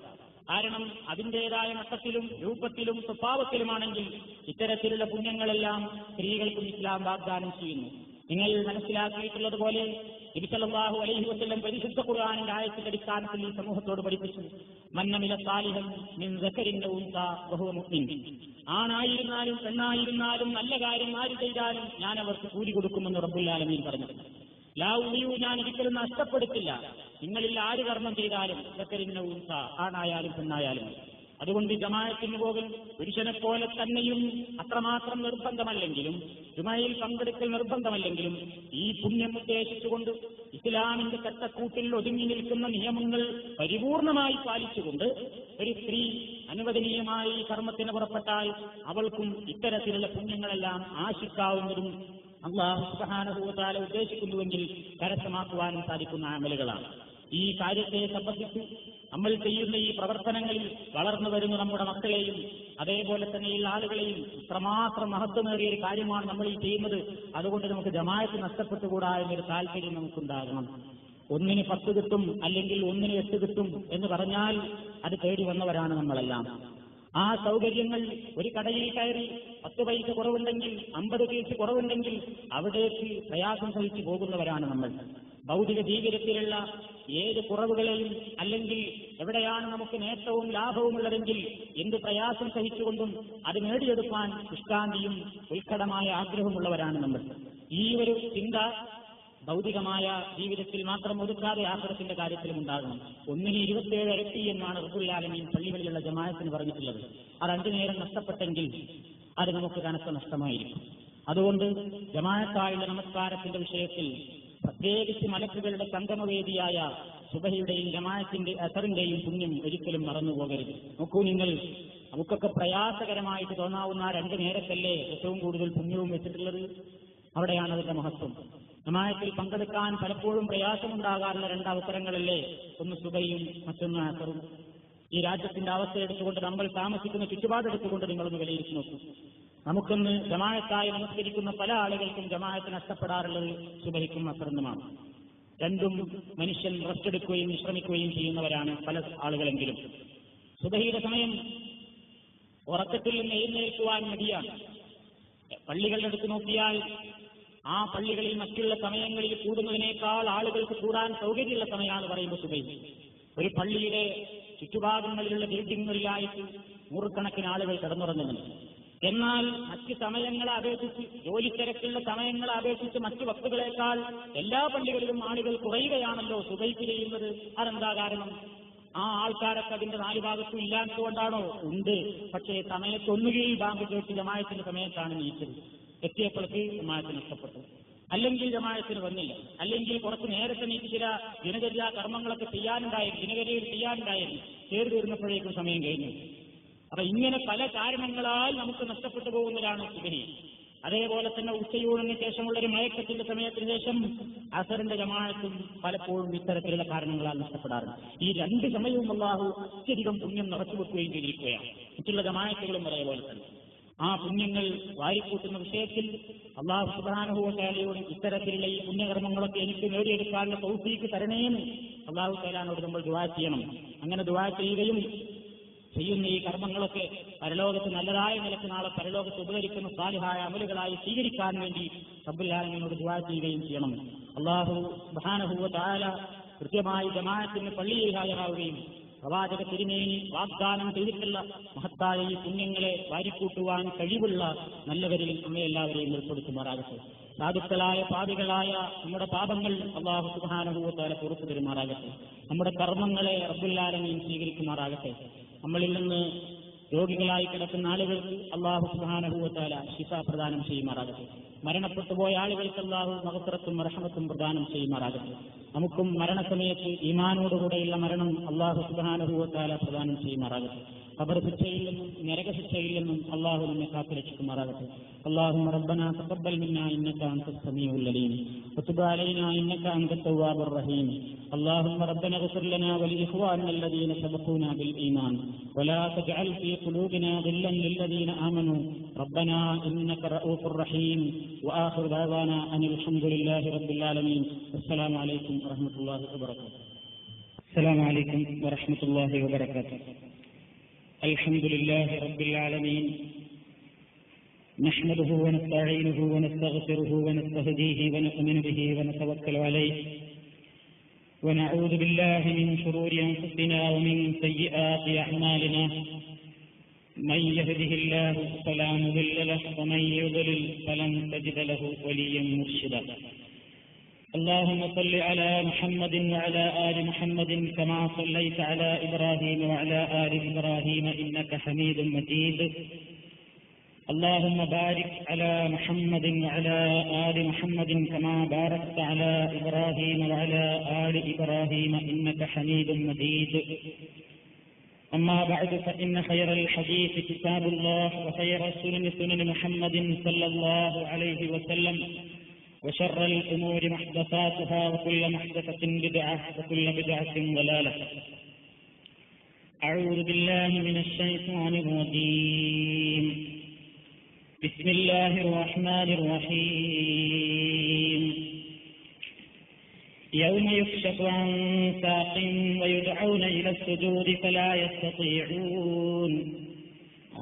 കാരണം അതിൻ്റെതായ മട്ടത്തിലും രൂപത്തിലും സ്വഭാവത്തിലുമാണെങ്കിൽ ഇത്തരത്തിലുള്ള പുണ്യങ്ങളെല്ലാം സ്ത്രീകൾക്കും ഇസ്ലാം വാഗ്ദാനം ചെയ്യുന്നു. നിങ്ങൾ മനസ്സിലാക്കിയിട്ടുള്ളതുപോലെ നബി സല്ലല്ലാഹു അലൈഹി വസല്ലം പരിശുദ്ധ ഖുർആനിന്റെ ആയത്തിന്റെ അടിസ്ഥാനത്തിൽ ഈ സമൂഹത്തോട് പഠിപ്പിച്ചു, മന്നമില സാലിഹൻ മിൻ സകരിൻ ഔ ഉൻസാ വഹുവ മുഅ്മിൻ. ആണായിരുന്നാലും പെണ്ണായിരുന്നാലും നല്ല കാര്യം ആര് ചെയ്താലും ഞാൻ അവർക്ക് കൂലി കൊടുക്കുമെന്ന് റബ്ബുൽ ആലമീൻ പറഞ്ഞു. ലാ ഉളിയു, ഞാൻ ഒരിക്കലും നഷ്ടപ്പെടുത്തില്ല നിങ്ങളിൽ ആര് കർമ്മം ചെയ്താലും സകരിൻ ഔ ഉൻസാ, ആണായാലും പെണ്ണായാലും. അതുകൊണ്ട് ജമാഅത്തിന് പോകൽ പുരുഷനെ പോലെ തന്നെയും അത്രമാത്രം നിർബന്ധമല്ലെങ്കിലും ജുമയിൽ പങ്കെടുക്കൽ നിർബന്ധമല്ലെങ്കിലും ഈ പുണ്യം ഉദ്ദേശിച്ചുകൊണ്ട് ഇസ്ലാമിന്റെ ചട്ടക്കൂട്ടിൽ ഒതുങ്ങി നിൽക്കുന്ന നിയമങ്ങൾ പരിപൂർണമായി പാലിച്ചുകൊണ്ട് ഒരു സ്ത്രീ അനുവദനീയമായി കർമ്മത്തിന് പുറപ്പെട്ടാൽ അവൾക്കും ഇത്തരത്തിലുള്ള പുണ്യങ്ങളെല്ലാം ആശിക്കാവുന്നതും അല്ലാഹു സുബ്ഹാനഹു വ തആല ഉദ്ദേശിക്കുന്നുവെങ്കിൽ കരസ്ഥമാക്കുവാനും സാധിക്കുന്ന അമലുകളാണ്. ഈ കാര്യത്തെ സംബന്ധിച്ച് നമ്മൾ ചെയ്യുന്ന ഈ പ്രവർത്തനങ്ങളിൽ വളർന്നു വരുന്ന നമ്മുടെ മക്കളെയും അതേപോലെ തന്നെയുള്ള ആളുകളെയും ഇത്രമാത്രം മഹത്വമേറിയ ഒരു കാര്യമാണ് നമ്മൾ ഈ ചെയ്യുന്നത്. അതുകൊണ്ട് നമുക്ക് ജമാഅത്ത് നഷ്ടപ്പെട്ടുകൂടാ എന്നൊരു താല്പര്യം നമുക്കുണ്ടാകണം. 1-ന് 10 കിട്ടും, അല്ലെങ്കിൽ 1-ന് 8 കിട്ടും എന്ന് പറഞ്ഞാൽ അത് തേടി വന്നവരാണ് നമ്മളെല്ലാം. ആ സൗകര്യങ്ങൾ ഒരു കടയിൽ കയറി 10 പൈസ കുറവുണ്ടെങ്കിൽ 50 പൈസ കുറവുണ്ടെങ്കിൽ അവിടേക്ക് പ്രയാസം സഹിച്ചു പോകുന്നവരാണ് നമ്മൾ. ഭൗതിക ജീവിതത്തിലുള്ള ഏത് കുറവുകളെയും അല്ലെങ്കിൽ എവിടെയാണ് നമുക്ക് നേട്ടവും ലാഭവും ഉള്ളതെങ്കിൽ എന്ത് പ്രയാസം സഹിച്ചുകൊണ്ടും അത് നേടിയെടുക്കാൻ ശുഷ്കാന്തിയും ഉത്കടമായ ആഗ്രഹമുള്ളവരാണ് നമ്മൾ. ഈ ഒരു ചിന്ത ഭൗതികമായ ജീവിതത്തിൽ മാത്രം ഒതുക്കാതെ ആഖിറത്തിന്റെ കാര്യത്തിലും ഉണ്ടാകണം. 1-ന് 27 ഇരട്ടി എന്നാണ് റബ്ബുൽ ആലമീൻ പള്ളികളിലുള്ള ജമാഅത്തിന് പറഞ്ഞിട്ടുള്ളത്. അത് 5 നേരം നഷ്ടപ്പെട്ടെങ്കിൽ അത് നമുക്ക് കനത്ത നഷ്ടമായിരിക്കും. അതുകൊണ്ട് ജമാഅത്തായുള്ള നമസ്കാരത്തിന്റെ വിഷയത്തിൽ പ്രത്യേകിച്ച് മലക്കുകളുടെ സംഗമവേദിയായ സുബഹിയുടെയും ജമാഅത്തിന്റെ അസറിന്റെയും പുണ്യം ഒരിക്കലും മറന്നുപോകരുത്. നോക്കൂ, നിങ്ങൾ നമുക്കൊക്കെ പ്രയാസകരമായിട്ട് തോന്നാവുന്ന 2 നേരത്തല്ലേ ഏറ്റവും കൂടുതൽ പുണ്യവും വെച്ചിട്ടുള്ളത്. അവിടെയാണ് അതിന്റെ മഹത്വം. ജമാഅത്തിൽ പങ്കെടുക്കാൻ പലപ്പോഴും പ്രയാസമുണ്ടാകാറുള്ള 2 അവസരങ്ങളല്ലേ, ഒന്ന് സുബഹിയും മറ്റൊന്ന് അസറും. ഈ രാജ്യത്തിന്റെ അവസ്ഥ എടുത്തുകൊണ്ട് നമ്മൾ താമസിക്കുന്ന ചുറ്റുപാടെടുത്തുകൊണ്ട് നിങ്ങളൊന്ന് വിലയിരുത്തി നോക്കൂ. നമുക്കൊന്ന് ജമാഅത്തായി നമസ്കരിക്കുന്ന പല ആളുകൾക്കും ജമാഅത്ത് നഷ്ടപ്പെടാറുള്ളത് സുബഹിക്കും അസറിനുമാണ്. രണ്ടും മനുഷ്യൻ റെസ്റ്റ് എടുക്കുകയും വിശ്രമിക്കുകയും ചെയ്യുന്നവരാണ് പല ആളുകളെങ്കിലും. സുബഹിയുടെ സമയം ഉറക്കത്തിൽ നിന്ന് എഴുന്നേൽക്കുവാൻ മടിയാണ്. പള്ളികളുടെ അടുത്ത് നോക്കിയാൽ ആ പള്ളികളിൽ മറ്റുള്ള സമയങ്ങളിൽ കൂടുന്നതിനേക്കാൾ ആളുകൾക്ക് കൂടാൻ സൗകര്യമുള്ള സമയമാണ് പറയുമ്പോൾ സുബഹി. ഒരു പള്ളിയുടെ ചുറ്റുഭാഗങ്ങളിലുള്ള ബിൽഡിങ്ങുകളിലായിട്ട് നൂറുകണക്കിന് ആളുകൾ കിടന്നുറങ്ങുന്നുണ്ട്. എന്നാൽ മറ്റ് സമയങ്ങളെ അപേക്ഷിച്ച്, ജോലിത്തിരക്കുള്ള സമയങ്ങളെ അപേക്ഷിച്ച് മറ്റു വക്തുകളെക്കാൾ എല്ലാ പള്ളികളിലും ആളുകൾ കുറയുകയാണല്ലോ സുബഹിക്ക് ചെയ്യുന്നത്. അതെന്താ കാരണം? ആ ആൾക്കാരൊക്കെ അതിന്റെ 4 ഭാഗത്തും ഇല്ലാത്തതുകൊണ്ടാണോ? ഉണ്ട്. പക്ഷേ സമയത്തൊന്നുകിൽ ബാങ്ക് കേട്ട് ജമാഅത്തിന്റെ സമയത്താണ് നീച്ചത്, എത്തിയപ്പോഴേക്ക് ജമാഅത്ത് നഷ്ടപ്പെട്ടു. അല്ലെങ്കിൽ ജമാഅത്തിന് വന്നില്ല, അല്ലെങ്കിൽ കുറച്ച് നേരത്തെ നീക്കി ചില ദിനചര്യ കർമ്മങ്ങളൊക്കെ ചെയ്യാനുണ്ടായിരുന്നു, ദിനചര്യയിൽ ചെയ്യാനുണ്ടായിരുന്നു, ചേർന്ന് തീർന്നപ്പോഴേക്കും സമയം കഴിഞ്ഞു. അപ്പൊ ഇങ്ങനെ പല കാരണങ്ങളാൽ നമുക്ക് നഷ്ടപ്പെട്ടു പോകുന്നതാണ് സുബഹി. അതേപോലെ തന്നെ ഉച്ചയൂണിന് ശേഷമുള്ള ഒരു മയക്കത്തിന്റെ സമയത്തിന് ശേഷം അസറിന്റെ ജമാഅത്തും പലപ്പോഴും ഇത്തരത്തിലുള്ള കാരണങ്ങളാൽ നഷ്ടപ്പെടാറുണ്ട്. ഈ 2 സമയവും അല്ലാഹു അത്യധികം പുണ്യം നിറച്ചുവെക്കുകയും ചെയ്തിരിക്കുകയാണ്. മറ്റുള്ള ജമാഅത്തുകളും അതേപോലെ തന്നെ. ആ പുണ്യങ്ങൾ വാരിക്കൂട്ടുന്ന വിഷയത്തിൽ അല്ലാഹു സുബ്ഹാനഹു വ തആലയോട് ഇത്തരത്തിലുള്ള ഈ പുണ്യകർമ്മങ്ങളൊക്കെ എനിക്ക് നേടിയെടുക്കാനുള്ള തൗഫീഖ് തരണേന്ന് അല്ലാഹു തആലയോട് നമ്മൾ ദുആ ചെയ്യണം. അങ്ങനെ ദുആ ചെയ്യുകയും ചെയ്യുന്ന ഈ കർമ്മങ്ങളൊക്കെ പരലോകത്ത് നല്ലതായ നിലക്ക് നാളെ പരലോകത്ത് ഉപകരിക്കുന്ന സാലിഹായ അമലുകളായി സ്വീകരിക്കാൻ വേണ്ടി റബ്ബുൽ ആലമീനോട് ദുആ ചെയ്യുകയും ചെയ്യണം. അല്ലാഹു സുബ്ഹാനഹു വ തആല കൃത്യമായി ജമാഅത്തിന് പള്ളിയിൽ ഹാജരാവുകയും പ്രവാചക തിരുമേനി വാഗ്ദാനം ചെയ്തിട്ടുള്ള മഹത്തായ ഈ പുണ്യങ്ങളെ വാരിക്കൂട്ടുവാൻ കഴിവുള്ള നല്ലവരിൽ നമ്മെ എല്ലാവരെയും ഉൾപ്പെടുത്തുമാറാകട്ടെ. സാധുക്കളായ പാപികളായ നമ്മുടെ പാപങ്ങൾ അല്ലാഹു സുബ്ഹാനഹു വ തആല പുറത്തു തരുമാറാകട്ടെ. നമ്മുടെ കർമ്മങ്ങളെ റബ്ബുൽ ആലമീൻ സ്വീകരിക്കുമാറാകട്ടെ. നമ്മളിൽ നിന്ന് രോഗികളായി കിടക്കുന്ന ആളുകൾക്ക് അല്ലാഹു സുബ്ഹാനഹു വ തആല ശിഫ പ്രദാനം ചെയ്യുമാറാകട്ടെ. മരണപ്പെട്ടുപോയ ആളുകൾക്ക് അല്ലാഹു മഗ്ഫിറത്തും റഹ്മത്തും പ്രദാനം ചെയ്യുമാറാകട്ടെ. നമുക്കും മരണസമയത്ത് ഈമാനോടുകൂടെയുള്ള മരണം അല്ലാഹു സുബ്ഹാനഹു വ തആല പ്രദാനം ചെയ്യുമാറാകട്ടെ. ഖബർ ശിക്ഷയിൽ നിന്നും നരകശിക്ഷയിൽ നിന്നും അല്ലാഹു നമ്മെ കാത്തുരക്ഷിക്കുമാറാകട്ടെ. اللهم ربنا تقبل منا إنك أنت السميع العليم وتب علينا إنك أنت التواب الرحيم. اللهم ربنا اغفر لنا ولإخواننا الذين سبقونا بالإيمان ولا تجعل في قلوبنا غلا للذين آمنوا ربنا إنك رؤوف رحيم. وآخر دعوانا أن الحمد لله رب العالمين. السلام عليكم ورحمة الله وبركاته. السلام عليكم ورحمة الله وبركاته. الحمد لله رب العالمين نحمده ونستعينه ونستغفره ونستهديه ونؤمن به ونتوكل عليه ونعوذ بالله من شرور أنفسنا ومن سيئات أعمالنا من يهده الله فلا مضل له ومن يضلل فلن تجد له وليا مرشدا. اللهم صل على محمد وعلى آل محمد كما صليت على إبراهيم وعلى آل إبراهيم إنك حميد مجيد. اللهم بارك على محمد وعلى آل محمد كما باركت على إبراهيم وعلى آل إبراهيم إنك حميد مجيد. أما بعد فإن خير الحديث كتاب الله وخير السنن سنن محمد صلى الله عليه وسلم وشر الأمور محدثاتها وكل محدثة بدعة وكل بدعة ضلالة. أعوذ بالله من الشيطان الرجيم. بسم الله الرحمن الرحيم. يوم يكشف عن ساق ويدعون إلى السجود فلا يستطيعون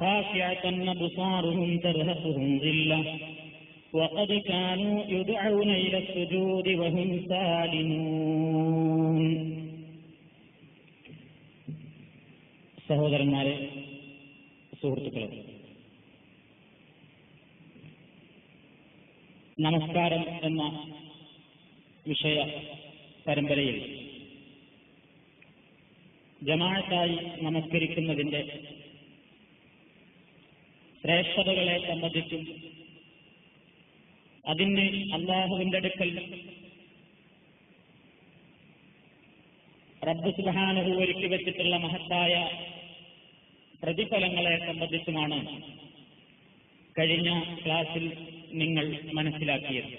خاشعة أبصارهم ترهقهم ذلة وقد كانوا يدعون إلى السجود وهم سالمون. സഹോദരന്മാരെ, സുഹൃത്തുക്കളെ, നമസ്കാരം എന്ന വിഷയ പരമ്പരയിൽ ജമാഅത്തായി നമസ്കരിക്കുന്നതിന്റെ ശ്രേഷ്ഠതകളെ സംബന്ധിച്ചും അതിന് അല്ലാഹുവിന്റെ അടുക്കൽ റബ്ബ് സുബ്ഹാനഹു ഒരുക്കി വെച്ചിട്ടുള്ള മഹത്തായ പ്രതിഫലങ്ങളെ സംബന്ധിച്ചുമാണ് കഴിഞ്ഞ ക്ലാസ്സിൽ നിങ്ങൾ മനസ്സിലാക്കിയത്.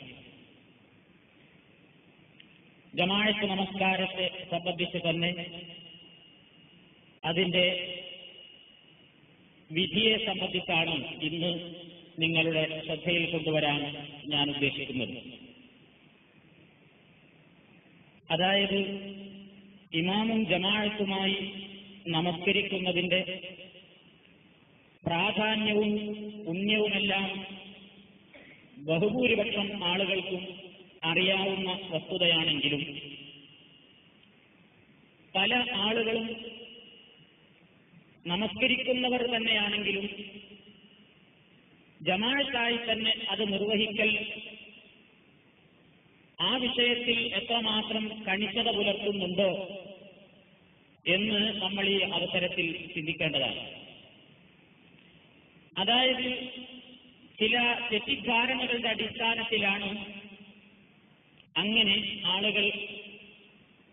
ജമാഅത്ത് നമസ്കാരത്തെ സംബന്ധിച്ച് തന്നെ അതിന്റെ വിധിയെ സംബന്ധിച്ചാണ് ഇന്ന് നിങ്ങളുടെ ശ്രദ്ധയിൽ കൊണ്ടുവരാൻ ഞാൻ ഉദ്ദേശിക്കുന്നത്. അതായത് ഇമാമും ജമാഅത്തുമായി നമസ്കരിക്കുന്നതിന്റെ പ്രാധാന്യവും പുണ്യവുമെല്ലാം ബഹുഭൂരിപക്ഷം ആളുകൾക്കും അറിയാവുന്ന വസ്തുതയാണെങ്കിലും പല ആളുകളും നമസ്കരിക്കുന്നവർ തന്നെയാണെങ്കിലും ജമാഅത്തായി തന്നെ അത് നിർവഹിക്കൽ ആ വിഷയത്തിൽ എത്രമാത്രം കണിശത പുലർത്തുന്നുണ്ടോ എന്ന് നമ്മൾ ഈ അവസരത്തിൽ ചിന്തിക്കേണ്ടതാണ്. അതായത് ചില തെറ്റിദ്ധാരണകളുടെ അടിസ്ഥാനത്തിലാണ് അങ്ങനെ ആളുകൾ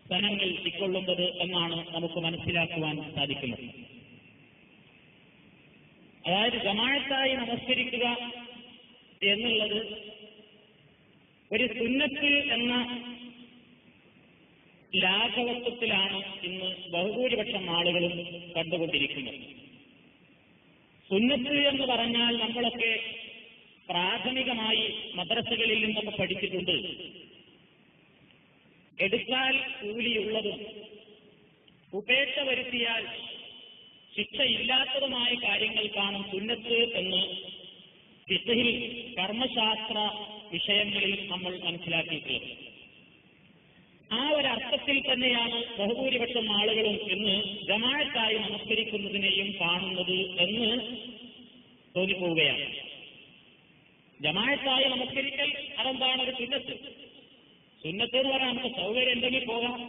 സ്ഥലങ്ങൾ ഇക്കൊള്ളുന്നത് എന്നാണ് നമുക്ക് മനസ്സിലാക്കുവാൻ സാധിക്കുന്നത്. അതായത് ജമാഅത്തായി നമസ്കരിക്കുക എന്നുള്ളത് ഒരു സുന്നത്ത് എന്ന ലാഘവത്വത്തിലാണ് ഇന്ന് ബഹുഭൂരിപക്ഷം ആളുകളും കണ്ടുകൊണ്ടിരിക്കുന്നത്. സുന്നത്ത് എന്ന് പറഞ്ഞാൽ നമ്മളൊക്കെ പ്രാഥമികമായി മദ്രസകളിൽ നിന്നൊക്കെ പഠിച്ചിട്ടുണ്ട്. എടുത്താൽ കൂലിയുള്ളതും ഉപേക്ഷ വരുത്തിയാൽ ശിക്ഷയില്ലാത്തതുമായ കാര്യങ്ങൾക്കാണ് സുന്നത്ത് എന്ന് ഫിഖ്ഹിൽ കർമ്മശാസ്ത്ര വിഷയങ്ങളിൽ നമ്മൾ മനസ്സിലാക്കിയിട്ടുള്ളത്. ആ ഒരർത്ഥത്തിൽ തന്നെയാണ് ബഹുഭൂരിപക്ഷം ആളുകളും ഇന്ന് ജമാഅത്തായി നമസ്കരിക്കുന്നതിനെയും കാണുന്നത് എന്ന് തോന്നിപ്പോവുകയാണ്. ജമാഅത്തായി നമസ്കരിക്കൽ അതെന്താണ്? ഒരു സുന്നത്ത്. സുന്നത്ത് എന്ന് പറഞ്ഞാൽ നമുക്ക് സൗകര്യം ഉണ്ടെങ്കിൽ പോകാം,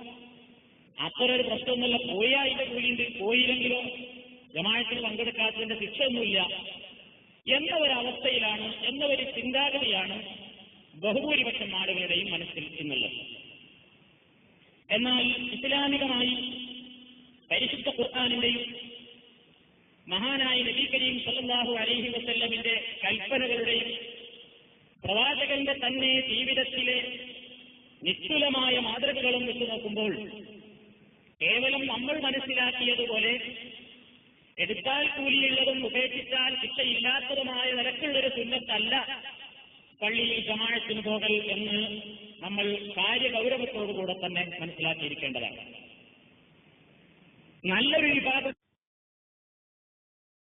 അത്ര ഒരു പ്രശ്നമൊന്നുമില്ല. പോയാൽ അതിന്റെ കൂലിയുണ്ട്, പോയില്ലെങ്കിലോ ജമാഅത്തിൽ പങ്കെടുക്കാത്തതിന്റെ ശിക്ഷയൊന്നുമില്ല എന്ന ഒരവസ്ഥയിലാണ്, എന്ന ഒരു ചിന്താഗതിയാണ് ബഹുഭൂരിപക്ഷം ആളുകളുടെയും മനസ്സിൽ എന്നുള്ളത്. എന്നാൽ ഇസ്ലാമികമായി പരിശുദ്ധ ഖുർആനിന്റെയും മഹാനായ നബി കരീം സല്ലല്ലാഹു അലൈഹി വസല്ലമിന്റെ കൽപ്പനകളുടെയും പ്രവാചകന്റെ തന്നെ ജീവിതത്തിലെ നിസ്തുലമായ മാതൃകകളും വെച്ച് നോക്കുമ്പോൾ കേവലം നമ്മൾ മനസ്സിലാക്കിയതുപോലെ എടുത്താൽ കൂലിയുള്ളതും ഉപേക്ഷിച്ചാൽ ശിക്ഷയില്ലാത്തതുമായ നിലക്കുള്ളൊരു സുന്നത്തല്ല പള്ളിയിൽ ജമാഅത്തിന് പോകൽ എന്ന് നമ്മൾ കാര്യഗൗരവത്തോടുകൂടെ തന്നെ മനസ്സിലാക്കിയിരിക്കേണ്ടതാണ്. നല്ലൊരു വിഭാഗം